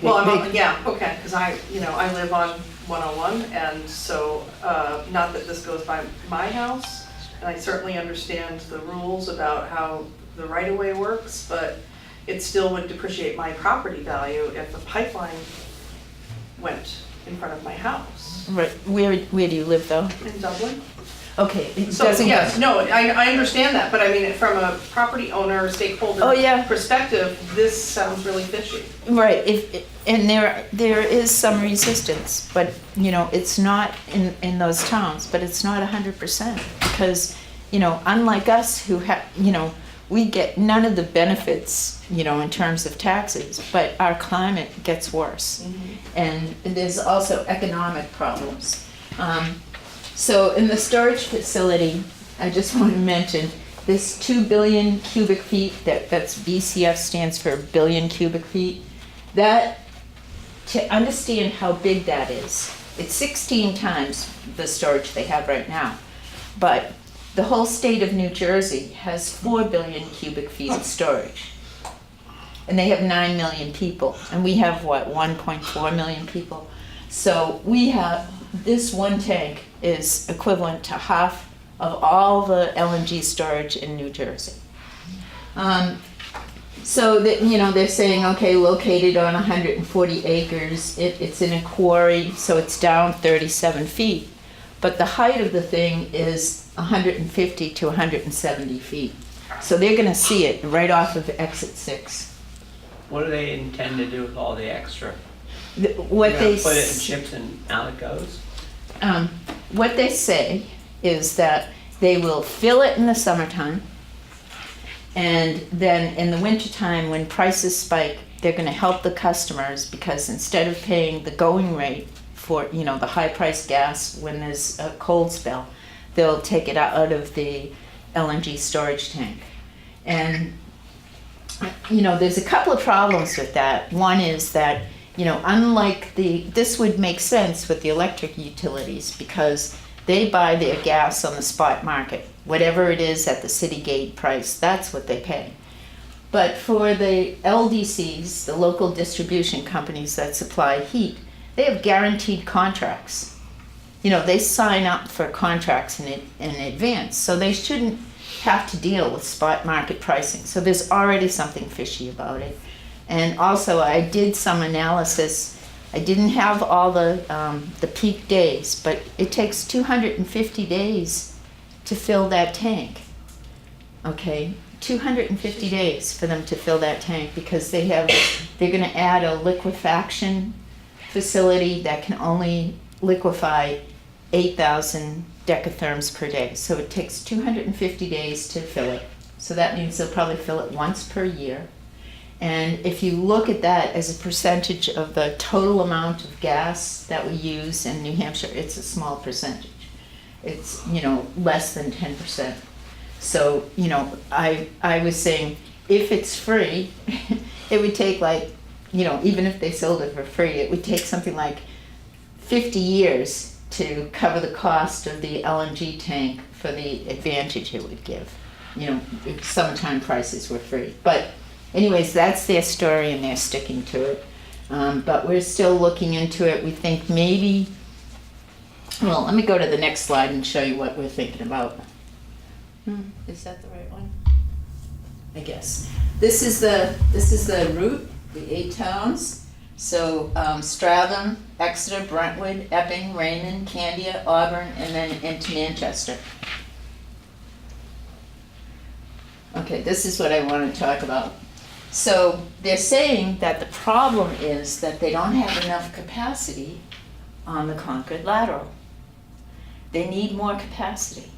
Well, yeah, okay, because I live on 101, and so, not that this goes by my house, and I certainly understand the rules about how the right-of-way works, but it still would depreciate my property value if a pipeline went in front of my house. Right, where do you live though? In Dublin. Okay, it So, doesn't. yes, no, I understand that, but I mean, from a property owner, stakeholder perspective, this sounds really fishy. Right, and there is some resistance, but, it's not in those towns, but it's not 100%, because, unlike us who have, we get none of the benefits, in terms of taxes, but our climate gets worse. And there's also economic problems. So in the storage facility, I just want to mention this 2 billion cubic feet, that's BCF stands for billion cubic feet. That, to understand how big that is, it's 16 times the storage they have right now. But the whole state of New Jersey has 4 billion cubic feet of storage. And they have 9 million people. And we have, 1.4 million people? So we have, this one tank is equivalent to half of all the LNG storage in New Jersey. So that, they're saying, okay, located on 140 acres, it's in a quarry, so it's down 37 feet. But the height of the thing is 150 to 170 feet. So they're gonna see it right off of exit 6. What do they intend to do with all the extra? What they put it in chips and out it goes? What they say is that they will fill it in the summertime, and then in the wintertime when prices spike, they're gonna help the customers, because instead of paying the going rate for, the high-priced gas when there's a cold spell, they'll take it out of the LNG storage tank. And, there's a couple of problems with that. One is that, unlike this would make sense with the electric utilities, because they buy their gas on the spot market. Whatever it is at the city gate price, that's what they pay. But for the LDCs, the local distribution companies that supply heat, they have guaranteed contracts. They sign up for contracts in advance, so they shouldn't have to deal with spot market pricing. So there's already something fishy about it. And also, I did some analysis. I didn't have all the peak days, but it takes 250 days to fill that tank. Okay, 250 days for them to fill that tank, because they're going to add a liquefaction facility that can only liquefy 8,000 decatherms per day. So it takes 250 days to fill it. So that means they'll probably fill it once per year. And if you look at that as a percentage of the total amount of gas that we use in New Hampshire, it's a small percentage. It's, less than 10%. So, I was saying, if it's free, it would take even if they sold it for free, it would take something like 50 years to cover the cost of the LNG tank for the advantage it would give. If summertime prices were free. But anyways, that's their story, and they're sticking to it. But we're still looking into it. We think maybe, well, let me go to the next slide and show you what we're thinking about. Is that the right one? I guess. This is the route, the 8 towns. So Stratham, Exeter, Brentwood, Epping, Raymond, Candia, Auburn, and then into Manchester. Okay, this is what I want to talk about. So they're saying that the problem is that they don't have enough capacity on the Concord lateral. They need more capacity.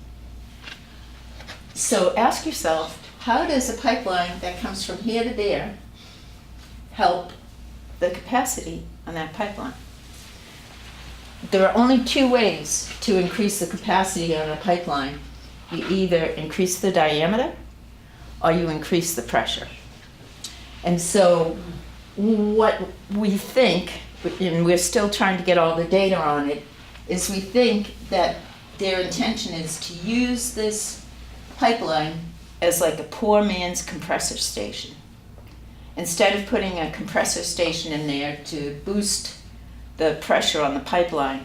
So ask yourself, how does a pipeline that comes from here to there help the capacity on that pipeline. There are only two ways to increase the capacity on a pipeline. You either increase the diameter or you increase the pressure. And so what we think, and we're still trying to get all the data on it, is we think that their intention is to use this pipeline as like a poor man's compressor station. Instead of putting a compressor station in there to boost the pressure on the pipeline,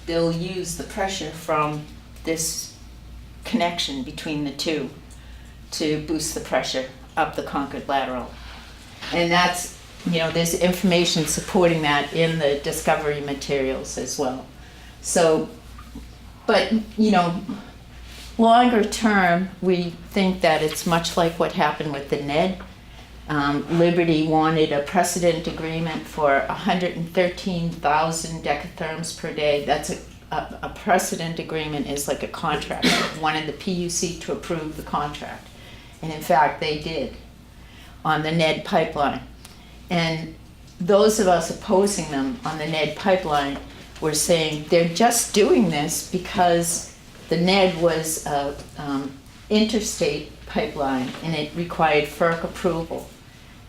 they'll use the pressure from this connection between the two to boost the pressure up the Concord lateral. And that's, there's information supporting that in the discovery materials as well. So, but, longer term, we think that it's much like what happened with the NED. Liberty wanted a precedent agreement for 113,000 decatherms per day. That's a precedent agreement is like a contract. They wanted the PUC to approve the contract. And in fact, they did on the NED pipeline. And those of us opposing them on the NED pipeline were saying they're just doing this because the NED was an interstate pipeline and it required FERC approval.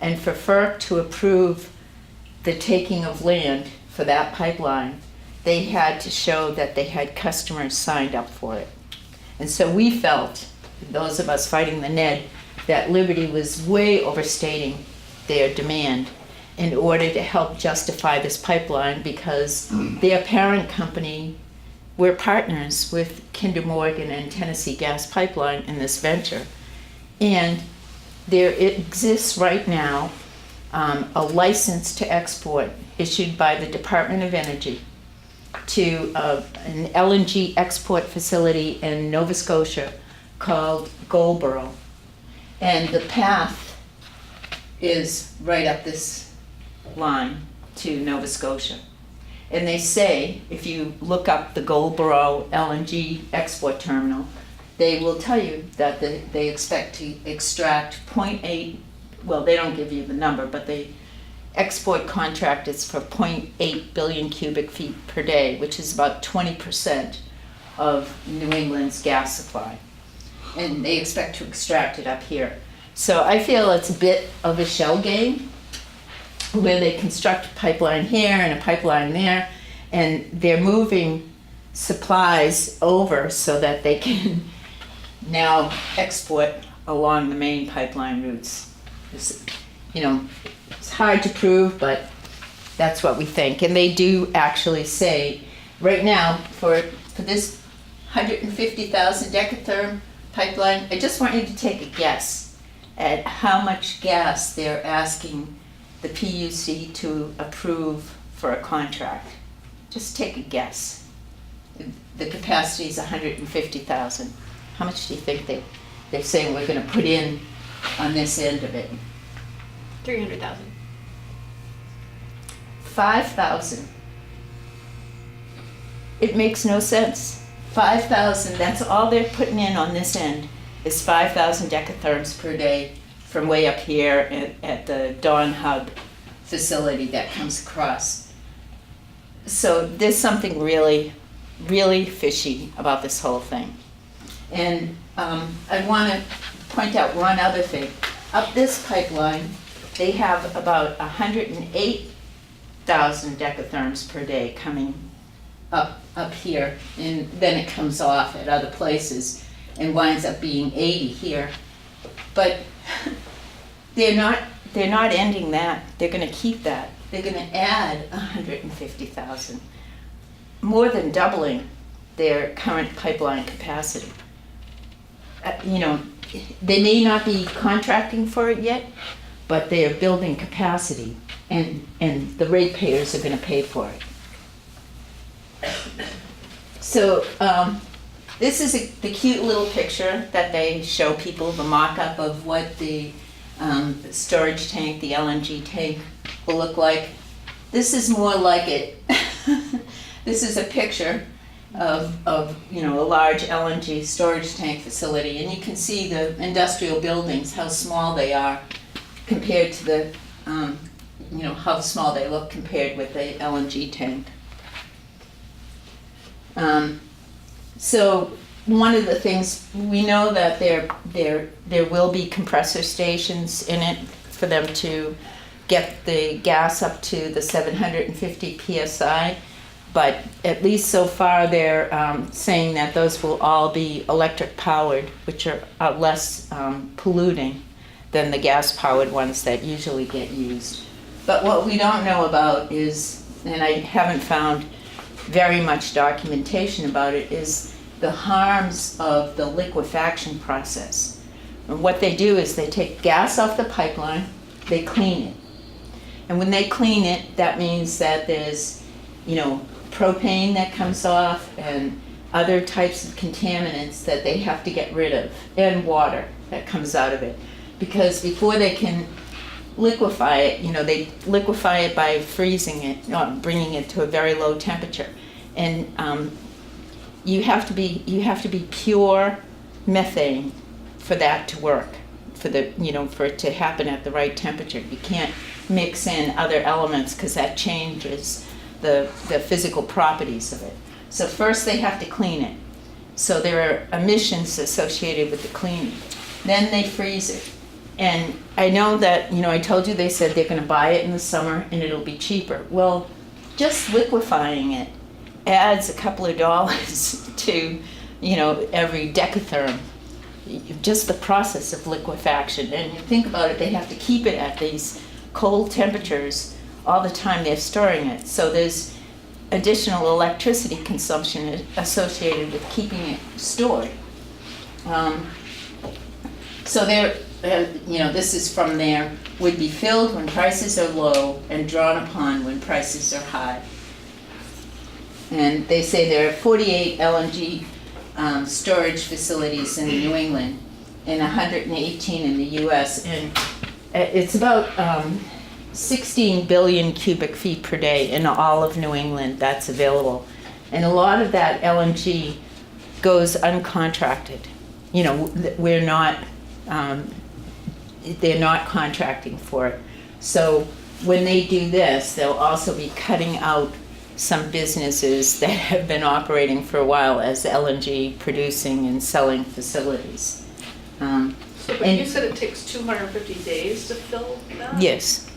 And for FERC to approve the taking of land for that pipeline, they had to show that they had customers signed up for it. And so we felt, those of us fighting the NED, that Liberty was way overstating their demand in order to help justify this pipeline because their parent company, we're partners with Kinder Morgan and Tennessee Gas Pipeline in this venture. And there exists right now a license to export issued by the Department of Energy to an LNG export facility in Nova Scotia called Goldboro. And the path is right up this line to Nova Scotia. And they say, if you look up the Goldboro LNG export terminal, they will tell you that they expect to extract 0.8, well, they don't give you the number, but the export contract is for 0.8 billion cubic feet per day, which is about 20% of New England's gas supply. And they expect to extract it up here. So I feel it's a bit of a shell game where they construct a pipeline here and a pipeline there, and they're moving supplies over so that they can now export along the main pipeline routes. It's hard to prove, but that's what we think. And they do actually say, right now, for this 150,000 decatherm pipeline, I just want you to take a guess at how much gas they're asking the PUC to approve for a contract. Just take a guess. The capacity is 150,000. How much do you think they're saying we're going to put in on this end of it? 300,000. 5,000. It makes no sense. 5,000, that's all they're putting in on this end, is 5,000 decatherms per day from way up here at the Dawn Hub facility that comes across. So there's something really, really fishy about this whole thing. And I want to point out one other thing. Up this pipeline, they have about 108,000 decatherms per day coming up here, and then it comes off at other places and winds up being 80 here. But they're not ending that. They're going to keep that. They're going to add 150,000, more than doubling their current pipeline capacity. They may not be contracting for it yet, but they are building capacity, and the ratepayers are going to pay for it. So this is the cute little picture that they show people, the mock-up of what the storage tank, the LNG tank, will look like. This is more like it. This is a picture of a large LNG storage tank facility, and you can see the industrial buildings, how small they are compared to the how small they look compared with the LNG tank. So one of the things, we know that there will be compressor stations in it for them to get the gas up to the 750 psi, but at least so far they're saying that those will all be electric powered, which are less polluting than the gas powered ones that usually get used. But what we don't know about is, and I haven't found very much documentation about it, is the harms of the liquefaction process. And what they do is they take gas off the pipeline, they clean it. And when they clean it, that means that there's, propane that comes off and other types of contaminants that they have to get rid of, and water that comes out of it. Because before they can liquefy it, they liquefy it by freezing it, bringing it to a very low temperature. And you have to be pure methane for that to work, for it to happen at the right temperature. You can't mix in other elements because that changes the physical properties of it. So first they have to clean it. So there are emissions associated with the cleaning. Then they freeze it. And I know that, I told you they said they're going to buy it in the summer and it'll be cheaper. Well, just liquefying it adds a couple of dollars to, every decatherm. Just the process of liquefaction. And you think about it, they have to keep it at these cold temperatures all the time they're storing it. So there's additional electricity consumption associated with keeping it stored. So there, this is from there, would be filled when prices are low and drawn upon when prices are high. And they say there are 48 LNG storage facilities in New England and 118 in the US. And it's about 16 billion cubic feet per day in all of New England that's available. And a lot of that LNG goes uncontracted. We're not, they're not contracting for it. So when they do this, they'll also be cutting out some businesses that have been operating for a while as LNG producing and selling facilities. But you said it takes 250 days to fill that? Yes.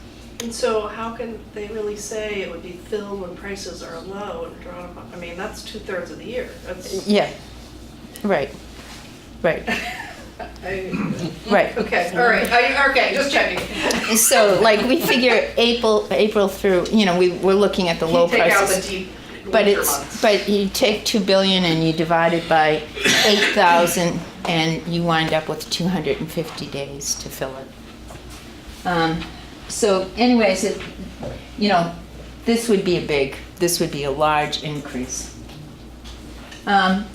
And so how can they really say it would be filled when prices are low and drawn upon? I mean, that's 2/3 of the year. That's... Yeah, right. Right. Right. Okay, all right. Okay, just checking. So, we figure April through, we're looking at the low take prices. out the deep But winter months. but you take 2 billion and you divide it by 8,000 and you wind up with 250 days to fill it. So anyways, this would be a large increase. And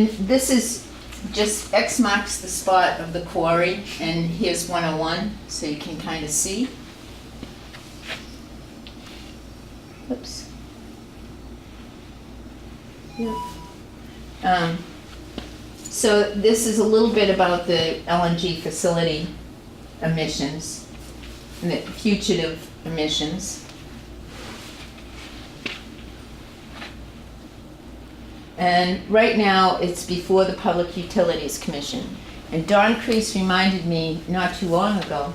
this is just X marks the spot of the quarry, and here's 101, so you can kind of see. Oops. So this is a little bit about the LNG facility emissions and the fugitive emissions. And right now it's before the Public Utilities Commission. And Don Kreese reminded me not too long ago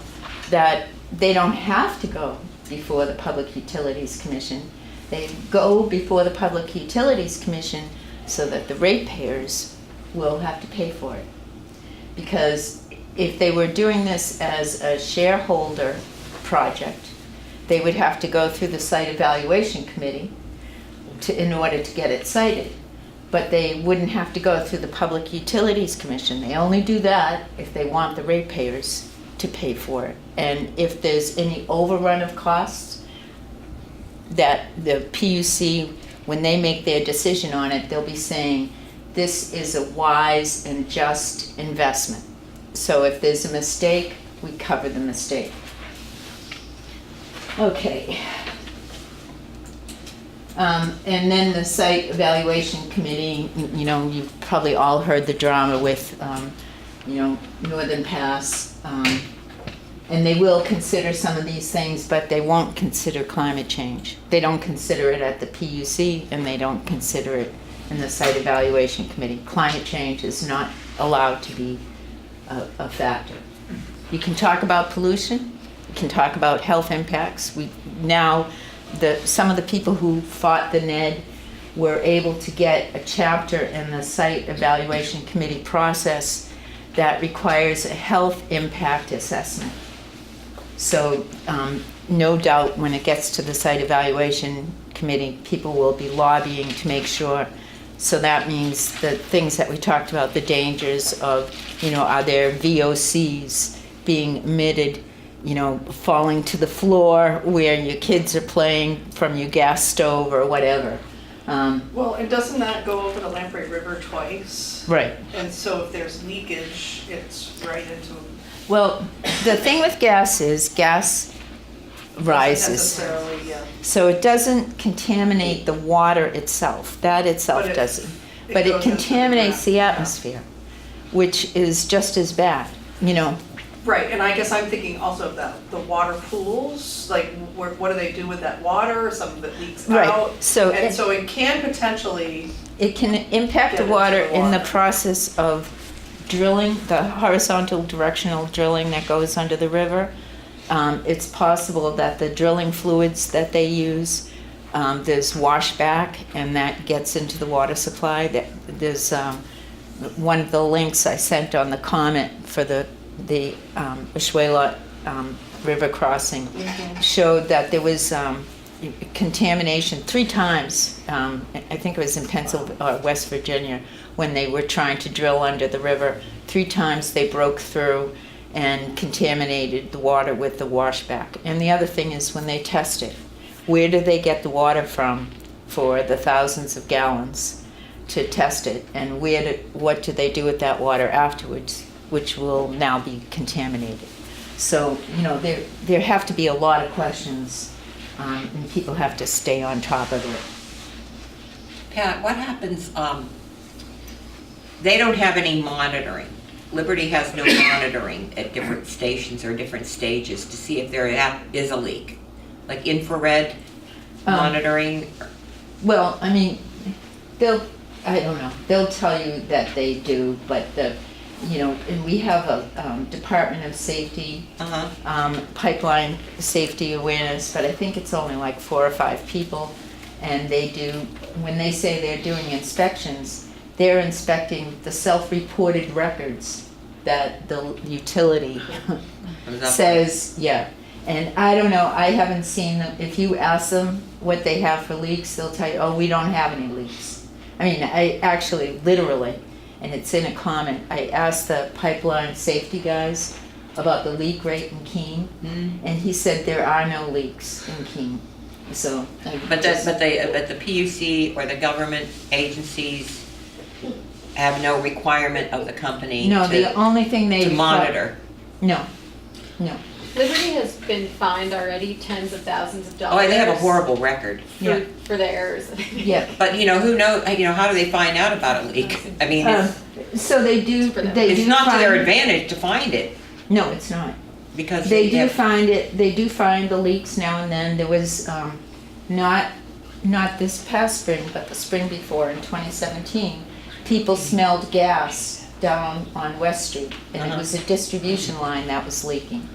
that they don't have to go before the Public Utilities Commission. They go before the Public Utilities Commission so that the ratepayers will have to pay for it. Because if they were doing this as a shareholder project, they would have to go through the site evaluation committee in order to get it cited. But they wouldn't have to go through the Public Utilities Commission. They only do that if they want the ratepayers to pay for it. And if there's any overrun of costs, that the PUC, when they make their decision on it, they'll be saying, this is a wise and just investment. So if there's a mistake, we cover the mistake. Okay. And then the site evaluation committee, you've probably all heard the drama with, Northern Pass And they will consider some of these things, but they won't consider climate change. They don't consider it at the PUC, and they don't consider it in the site evaluation committee. Climate change is not allowed to be a factor. You can talk about pollution, you can talk about health impacts. Some of the people who fought the NED were able to get a chapter in the site evaluation committee process that requires a health impact assessment. So no doubt when it gets to the site evaluation committee, people will be lobbying to make sure. So that means the things that we talked about, the dangers of, are there VOCs being emitted, falling to the floor where your kids are playing from your gas stove or whatever. Well, and doesn't that go over the Lamprey River twice? Right. And so if there's leakage, it's right into. Well, the thing with gas is gas rises. Necessarily, yeah. So it doesn't contaminate the water itself. That itself But doesn't. But it contaminates the atmosphere, which is just as bad, Right, and I guess I'm thinking also of the water pools, like what do they do with that water? Some of it leaks Right. out. So so it can potentially. It can impact the water in the process of drilling, the horizontal directional drilling that goes under the river. It's possible that the drilling fluids that they use, there's washback, and that gets into the water supply. There's one of the links I sent on the comment for the Oshuela river crossing showed that there was contamination 3 times. I think it was in Pennsylvania, West Virginia, when they were trying to drill under the river. 3 times they broke through and contaminated the water with the washback. And the other thing is when they test it, where do they get the water from for the thousands of gallons to test it? And what do they do with that water afterwards, which will now be contaminated? So, there have to be a lot of questions, and people have to stay on top of it. Pat, what happens, they don't have any monitoring. Liberty has no monitoring at different stations or different stages to see if there is a leak, like infrared monitoring. Well, I mean, I don't know, they'll tell you that they do, but and we have a Department of Safety, pipeline safety awareness, but I think it's only like 4 or 5 people, and when they say they're doing inspections, they're inspecting the self-reported records that the utility says, yeah. And I don't know, I haven't seen them. If you ask them what they have for leaks, they'll tell you, oh, we don't have any leaks. I mean, I actually, literally, and it's in a comment, I asked the pipeline safety guys about the leak rate in Keene, and he said there are no leaks in Keene. So, but the PUC or the government agencies have no requirement of the company the only thing they to monitor. No. Liberty has been fined already tens of thousands of dollars. Oh, they have a horrible record. For the errors. Yeah. But who knows? How do they find out about a leak? I mean, so they do. It's not to their advantage to find it. No, it's not. Because they do find it. They do find the leaks now and then. There was not this past spring, but the spring before in 2017. People smelled gas down on West Street, and it was a distribution line that was leaking.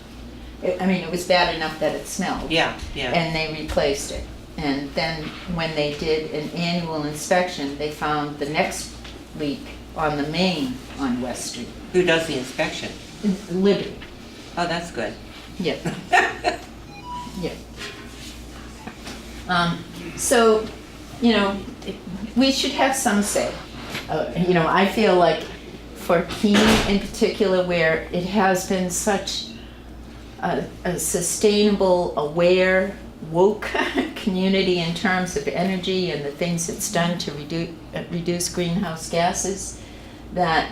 It was bad enough that it smelled. Yeah. And they replaced it. And then when they did an annual inspection, they found the next leak on the main on West Street. Who does the inspection? Liberty. Oh, that's good. Yeah. Yeah. So, we should have some say. I feel like for Keene in particular, where it has been such a sustainable, aware, woke community in terms of energy and the things it's done to reduce greenhouse gases, that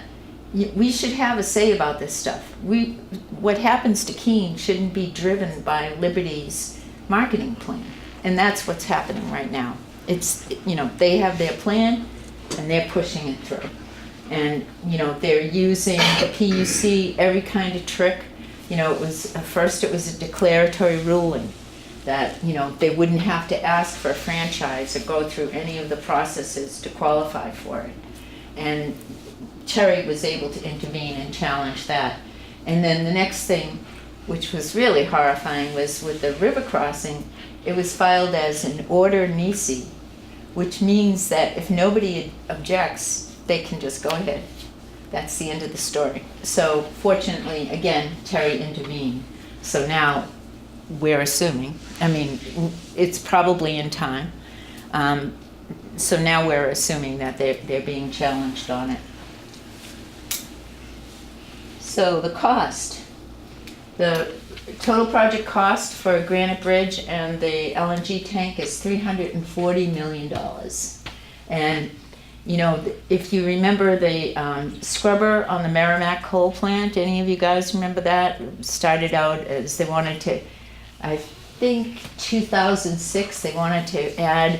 we should have a say about this stuff. What happens to Keene shouldn't be driven by Liberty's marketing plan, and that's what's happening right now. It's, they have their plan and they're pushing it through. And, they're using the PUC every kind of trick it was, first it was a declaratory ruling that, they wouldn't have to ask for a franchise or go through any of the processes to qualify for it. And Terry was able to intervene and challenge that. And then the next thing, which was really horrifying, was with the river crossing, it was filed as an order nisi, which means that if nobody objects, they can just go ahead. That's the end of the story. So fortunately, again, Terry intervened. So now we're assuming, it's probably in time. So now we're assuming that they're being challenged on it. So the cost. The total project cost for Granite Bridge and the LNG tank is $340 million. And if you remember the scrubber on the Merrimack coal plant, any of you guys remember that? It started out as they wanted to, I think 2006, they wanted to add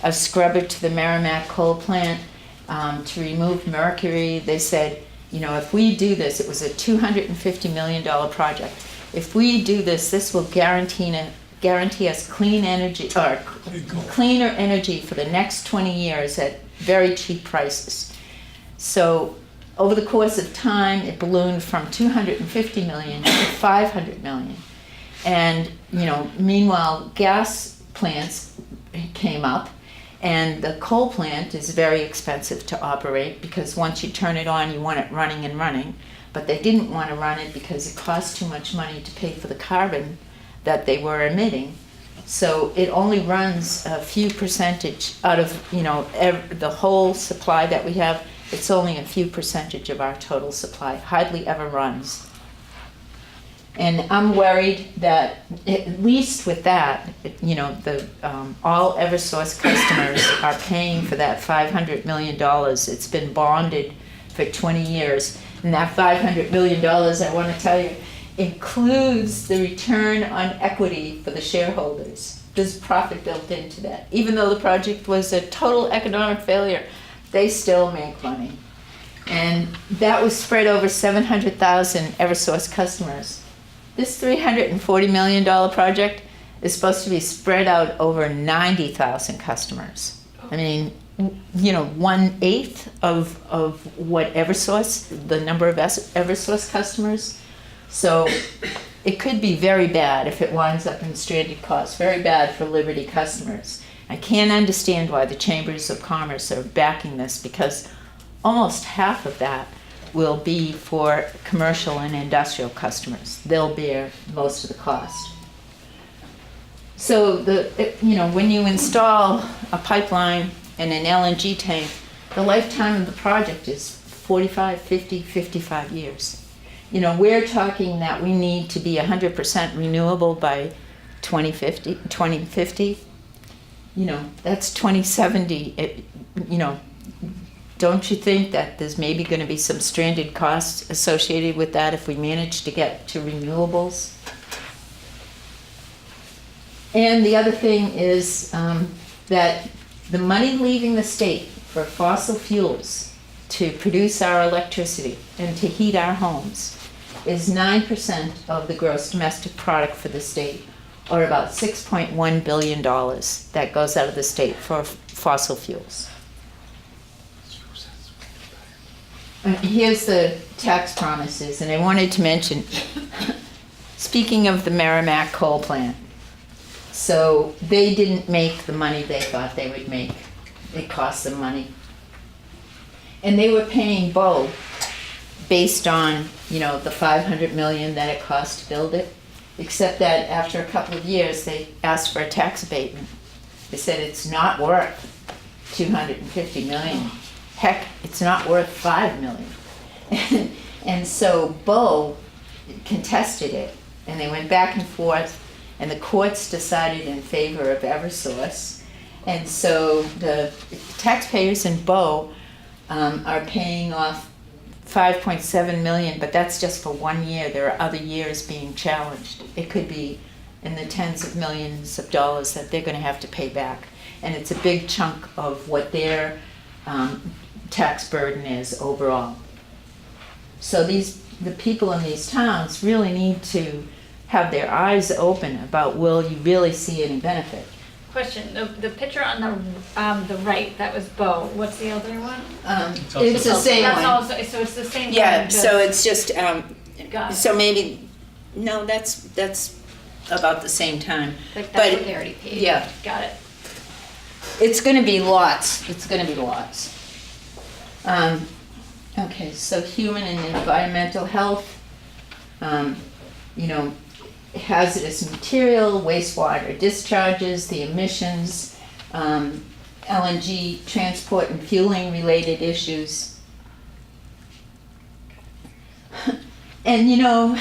a scrubber to the Merrimack coal plant to remove mercury. They said, if we do this, it was a $250 million project. If we do this, this will guarantee us clean energy, or cleaner energy for the next 20 years at very cheap prices. So over the course of time, it ballooned from 250 million to 500 million. And, meanwhile, gas plants came up, and the coal plant is very expensive to operate because once you turn it on, you want it running and running. But they didn't want to run it because it cost too much money to pay for the carbon that they were emitting. So it only runs a few percentage out of, the whole supply that we have. It's only a few percentage of our total supply, hardly ever runs. And I'm worried that at least with that, all Eversource customers are paying for that $500 million. It's been bonded for 20 years. And that $500 million, I want to tell you, includes the return on equity for the shareholders. There's profit built into that. Even though the project was a total economic failure, they still make money. And that was spread over 700,000 Eversource customers. This $340 million project is supposed to be spread out over 90,000 customers. 1/8 of what Eversource, the number of Eversource customers. So it could be very bad if it winds up in stranded costs, very bad for Liberty customers. I can't understand why the Chambers of Commerce are backing this, because almost half of that will be for commercial and industrial customers. They'll bear most of the cost. So when you install a pipeline and an LNG tank, the lifetime of the project is 45, 50, 55 years. We're talking that we need to be 100% renewable by 2050. That's 2070. Don't you think that there's maybe going to be some stranded costs associated with that if we manage to get to renewables? And the other thing is that the money leaving the state for fossil fuels to produce our electricity and to heat our homes is 9% of the gross domestic product for the state, or about $6.1 billion that goes out of the state for fossil fuels. Here's the tax promises, and I wanted to mention, speaking of the Merrimack coal plant, so they didn't make the money they thought they would make. It cost them money. And they were paying Bow based on, the $500 million that it cost to build it, except that after a couple of years, they asked for a tax abatement. They said it's not worth $250 million. Heck, it's not worth $5 million. And so Bow contested it, and they went back and forth, and the courts decided in favor of Eversource. And so the taxpayers in Bow are paying off $5.7 million, but that's just for 1 year. There are other years being challenged. It could be in the tens of millions of dollars that they're going to have to pay back. And it's a big chunk of what their tax burden is overall. So these the people in these towns really need to have their eyes open about, will you really see any benefit? Question, the picture on the right, that was Bo, what's the other one? It was the same That's one. also, so it's the same Yeah, one, so it's just, Got it. so maybe, no, that's about the same time. Like, that's But what they already paid. Yeah. Got it. It's gonna be lots, it's gonna be lots. Okay, so human and environmental health, you know, hazardous material, wastewater discharges, the emissions, LNG transport and fueling related issues. And you know,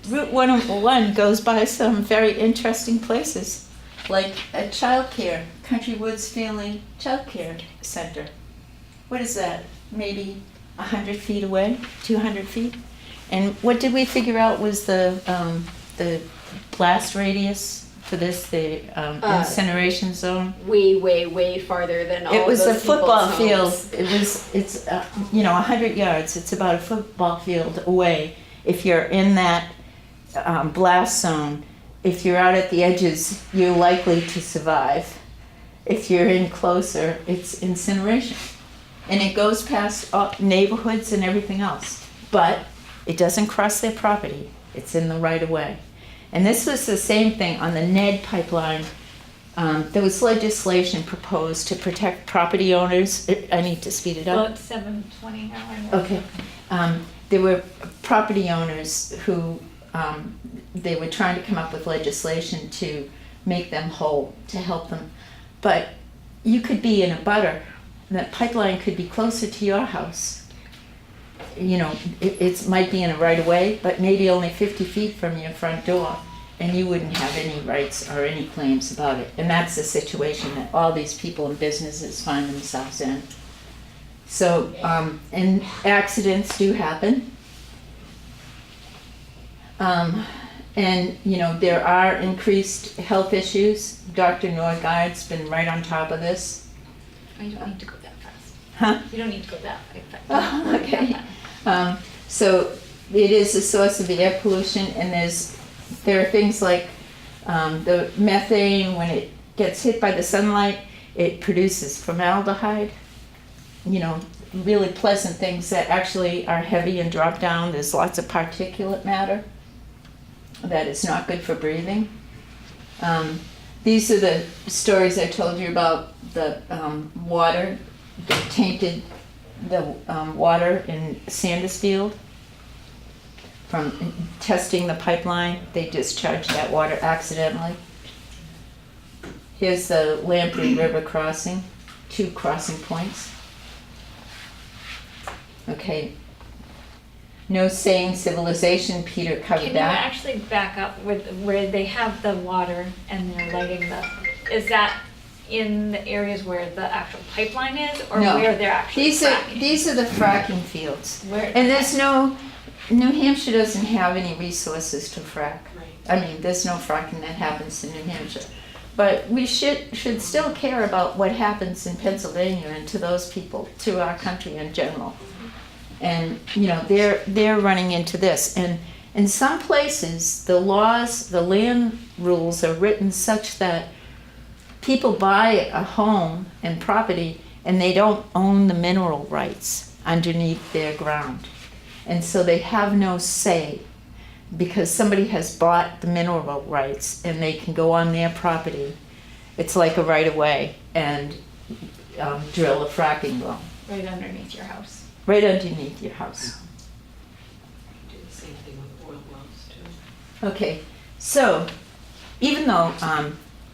Route 101 goes by some very interesting places, like a childcare, Country Woods Family Childcare Center. What is that? Maybe 100 feet away, 200 feet? And what did we figure out was the blast radius for this, the incineration zone? Way farther than all It was those a football people's field. homes. It's 100 yards. It's about a football field away. If you're in that blast zone, if you're out at the edges, you're likely to survive. If you're in closer, it's incineration. And it goes past neighborhoods and everything else. But it doesn't cross their property. It's in the right of way. And this was the same thing on the Ned pipeline. There was legislation proposed to protect property owners. I need to speed it Well, up. it's 7:20 now. I know. Okay. There were property owners who, they were trying to come up with legislation to make them whole, to help them. But you could be in a butter. That pipeline could be closer to your house. You know, it might be in a right of way, but maybe only 50 feet from your front door, and you wouldn't have any rights or any claims about it. And that's the situation that all these people and businesses find themselves in. So, and accidents do happen. And, you know, there are increased health issues. Dr. Norgard's been right on top of this. You don't need to go that fast. Huh? You don't need to go that fast. Oh, okay. So it is a source of air pollution, and there are things like the methane, when it gets hit by the sunlight, it produces formaldehyde. You know, really pleasant things that actually are heavy and drop down. There's lots of particulate matter that is not good for breathing. These are the stories I told you about the water, the tainted water in Sandusfield from testing the pipeline. They discharged that water accidentally. Here's the Lamprey River crossing, 2 crossing points. Okay. No saying civilization, Peter covered Can you that. actually back up with where they have the water and they're lighting is that in the areas where the actual pipeline is, or No. where they're actually fracking? These are the fracking fields. Where- And New Hampshire doesn't have any resources to frack. I mean, there's no fracking that happens in New Hampshire. But we should still care about what happens in Pennsylvania and to those people, to our country in general. And, you know, they're running into this. And in some places, the laws, the land rules are written such that people buy a home and property and they don't own the mineral rights underneath their ground. And so they have no say because somebody has bought the mineral rights and they can go on their property. It's like a right of way and drill a fracking well. Right underneath your house. Right underneath your house. Do the same thing with oil wells too. Okay, so even though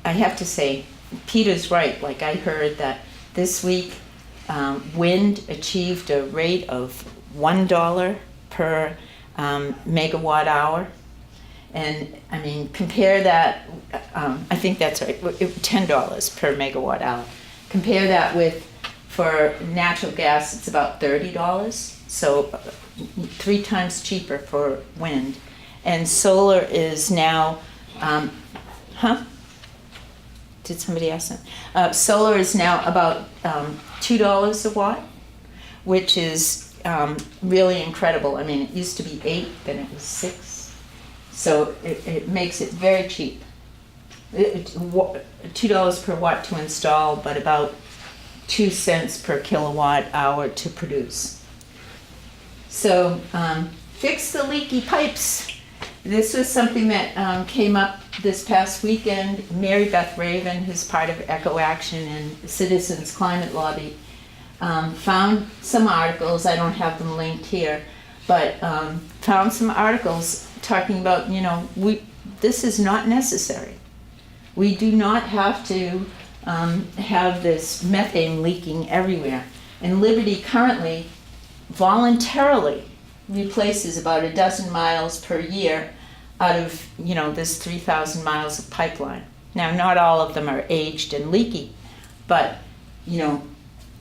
I have to say, Peter's right, like I heard that this week wind achieved a rate of $1 per megawatt hour. And I mean, compare that, I think that's right, $10 per megawatt hour. Compare that with, for natural gas, it's about $30, so 3 times cheaper for wind. And solar is now, Did somebody ask that? Solar is now about $2 a watt, which is really incredible. I mean, it used to be 8, then it was 6. So it makes it very cheap. $2 per watt to install, but about 2 cents per kilowatt hour to produce. So fix the leaky pipes. This was something that came up this past weekend. Mary Beth Raven, who's part of Echo Action and Citizens Climate Lobby, found some articles. I don't have them linked here, but found some articles talking about, this is not necessary. We do not have to have this methane leaking everywhere. And Liberty currently voluntarily replaces about 12 miles per year out of, this 3,000 miles of pipeline. Now, not all of them are aged and leaky, but,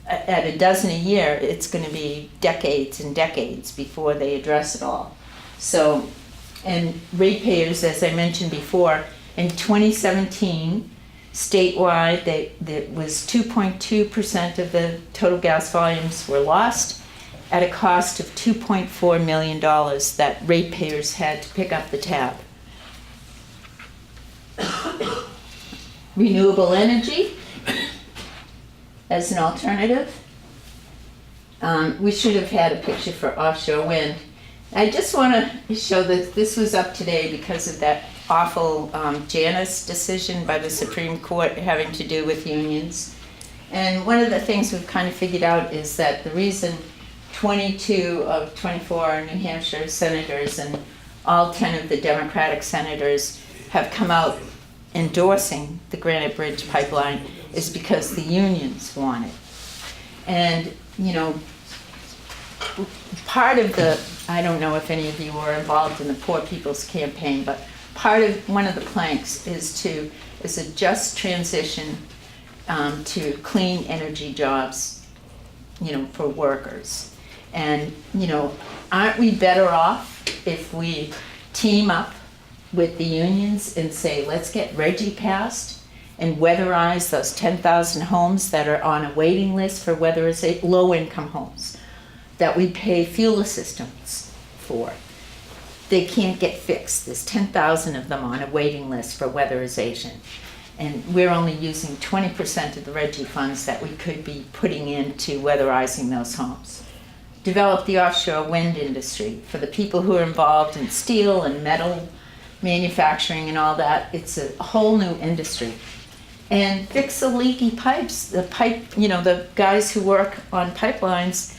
at 12 a year, it's going to be decades and decades before they address it all. So, and ratepayers, as I mentioned before, in 2017, statewide, there was 2.2% of the total gas volumes were lost at a cost of $2.4 million that ratepayers had to pick up the tab. Renewable energy as an alternative. We should have had a picture for offshore wind. I just want to show that this was up today because of that awful Janus decision by the Supreme Court having to do with unions. And one of the things we've kind of figured out is that the reason 22 of 24 New Hampshire senators and all 10 of the Democratic senators have come out endorsing the Granite Bridge pipeline is because the unions want it. And, part of the, I don't know if any of you were involved in the Poor People's Campaign, but one of the planks is a just transition to clean energy jobs, for workers. And, aren't we better off if we team up with the unions and say, let's get Reggie passed and weatherize those 10,000 homes that are on a waiting list for low-income homes that we pay fuel assistance for. They can't get fixed. There's 10,000 of them on a waiting list for weatherization. And we're only using 20% of the Reggie funds that we could be putting into weatherizing those homes. Develop the offshore wind industry for the people who are involved in steel and metal manufacturing and all that. It's a whole new industry. And fix the leaky pipes. The guys who work on pipelines,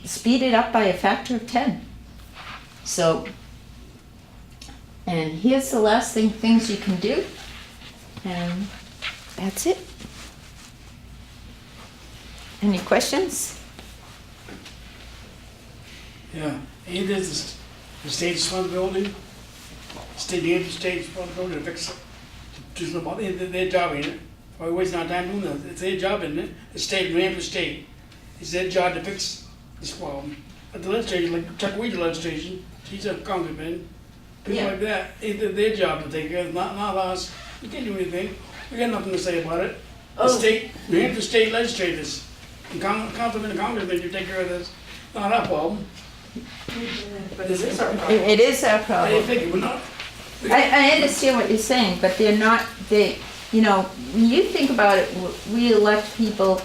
speed it up by a factor of 10. So, and here's the last things you can do. And that's it. Any questions? Yeah, ain't this the state's responsibility? The state's responsibility to fix it. To do something, their job, ain't it? Why are we wasting our time doing that? It's their job, isn't it? The state, New Hampshire state. It's their job to fix this problem. But the legislature, like Chuck Weed's legislation, he's a congressman, people like that, it's their job to take care of it, not us. We can't do anything. We got nothing to say about it. The state, New Hampshire state legislators, and councilmen and congressmen, you take care of this. Not our problem. But it is our problem. It is our problem. I think we're not. I understand what you're saying, but they're not, when you think about it, we elect people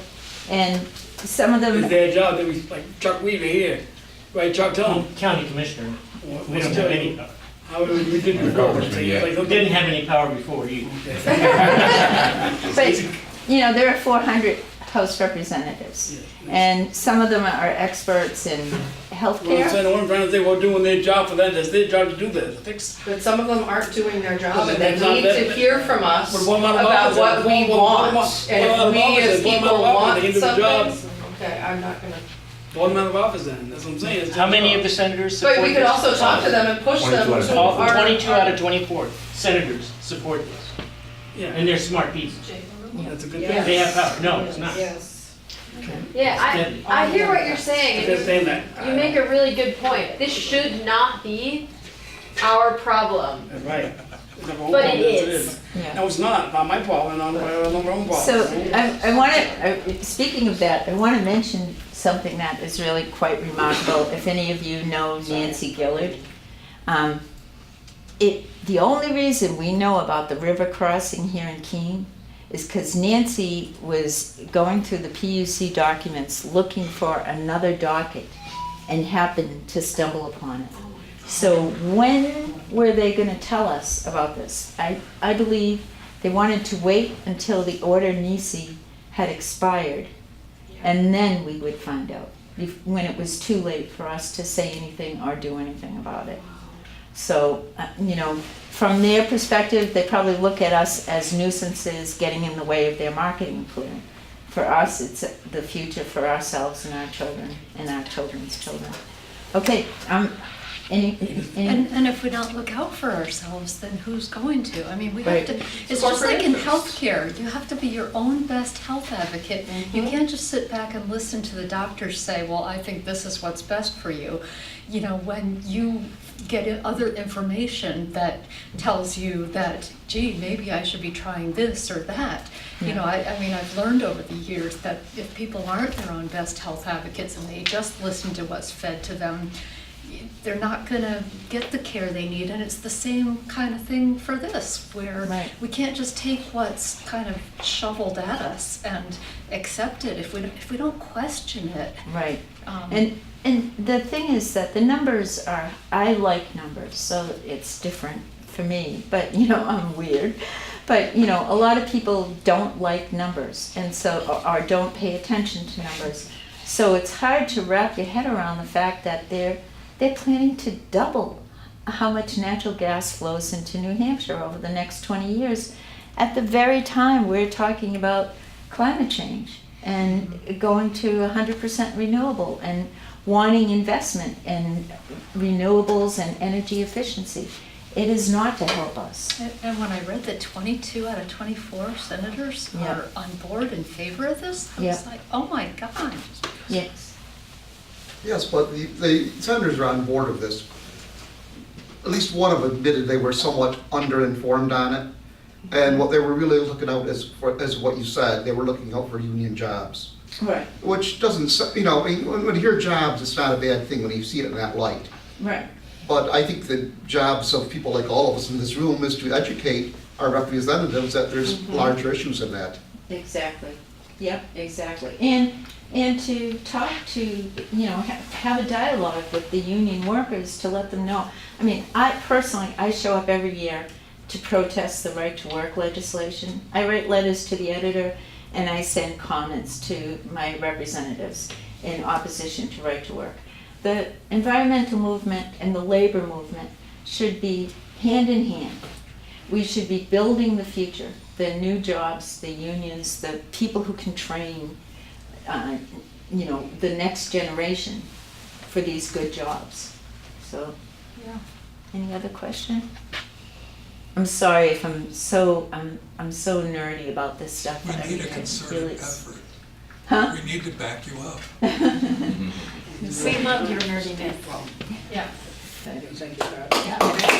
and some of them. It's their job, that we, like Chuck Weaver here, right, Chuck, tell him. County commissioner, we don't have any power. We didn't before. Didn't have any power before either. But, there are 400 House representatives, and some of them are experts in healthcare. Well, I'm trying to say, we're doing their job for them, it's their job to do this. But some of them aren't doing their job, and they need to hear from us about what we want. And if we as people want something, okay, I'm not gonna. One amount of office then, that's what I'm saying. How many of the senators support this? But we could also talk to them and push them to our. 22 out of 24 senators support this. Yeah. And they're smart people. That's a good thing. They have power. No, it's not. Yes. Yeah, I hear what you're saying. They're saying that. You make a really good point. This should not be our problem. Right. It's not our own But problem, it yes, is. Yeah. No, it's not my problem, not our own problem. So I want to, speaking of that, I want to mention something that is really quite remarkable. If any of you know Nancy Gillard, the only reason we know about the river crossing here in Keene is because Nancy was going through the PUC documents looking for another docket and happened to stumble upon it. So when were they going to tell us about this? I believe they wanted to wait until the order Nisi had expired, and then we would find out, when it was too late for us to say anything or do anything about it. So, from their perspective, they probably look at us as nuisances getting in the way of their marketing plan. For us, it's the future for ourselves and our children and our children's children. Okay, any And if we don't look out for ourselves, then who's going to? I mean, we Right. have to, it's just like in healthcare, you have to be your own best health advocate. You can't just sit back and listen to the doctors say, well, I think this is what's best for you. When you get other information that tells you that, gee, maybe I should be trying this or that. I mean, I've learned over the years that if people aren't their own best health advocates and they just listen to what's fed to them, they're not going to get the care they need. And it's the same kind of thing for this, where we can't just take what's kind of shoveled at us and accept it if we don't question it. Right. And the thing is that the numbers are, I like numbers, so it's different for me, but I'm weird. But a lot of people don't like numbers, and so, or don't pay attention to numbers. So it's hard to wrap your head around the fact that they're planning to double how much natural gas flows into New Hampshire over the next 20 years, at the very time we're talking about climate change and going to 100% renewable and wanting investment in renewables and energy efficiency. It is not to help us. And when I read that 22 out of 24 senators are on board in favor of this, I was like, oh my God. Yes. Yes, but the senators are on board of this. At least one of them admitted they were somewhat underinformed on it. And what they were really looking out as what you said, they were looking out for union jobs. Right. Which doesn't, when you hear jobs, it's not a bad thing when you see it in that light. Right. But I think the jobs of people like all of us in this room is to educate our representatives that there's larger issues in that. Exactly. Yep, exactly. And to talk to, have a dialogue with the union workers to let them know. I mean, I show up every year to protest the right to work legislation. I write letters to the editor and I send comments to my representatives in opposition to right to work. The environmental movement and the labor movement should be hand in hand. We should be building the future, the new jobs, the unions, the people who can train, the next generation for these good jobs. So, any other question? I'm sorry if I'm so nerdy about this stuff. We need a concerted effort. Huh? We need to back you up. We love your nerdiness. Yeah. Thank you.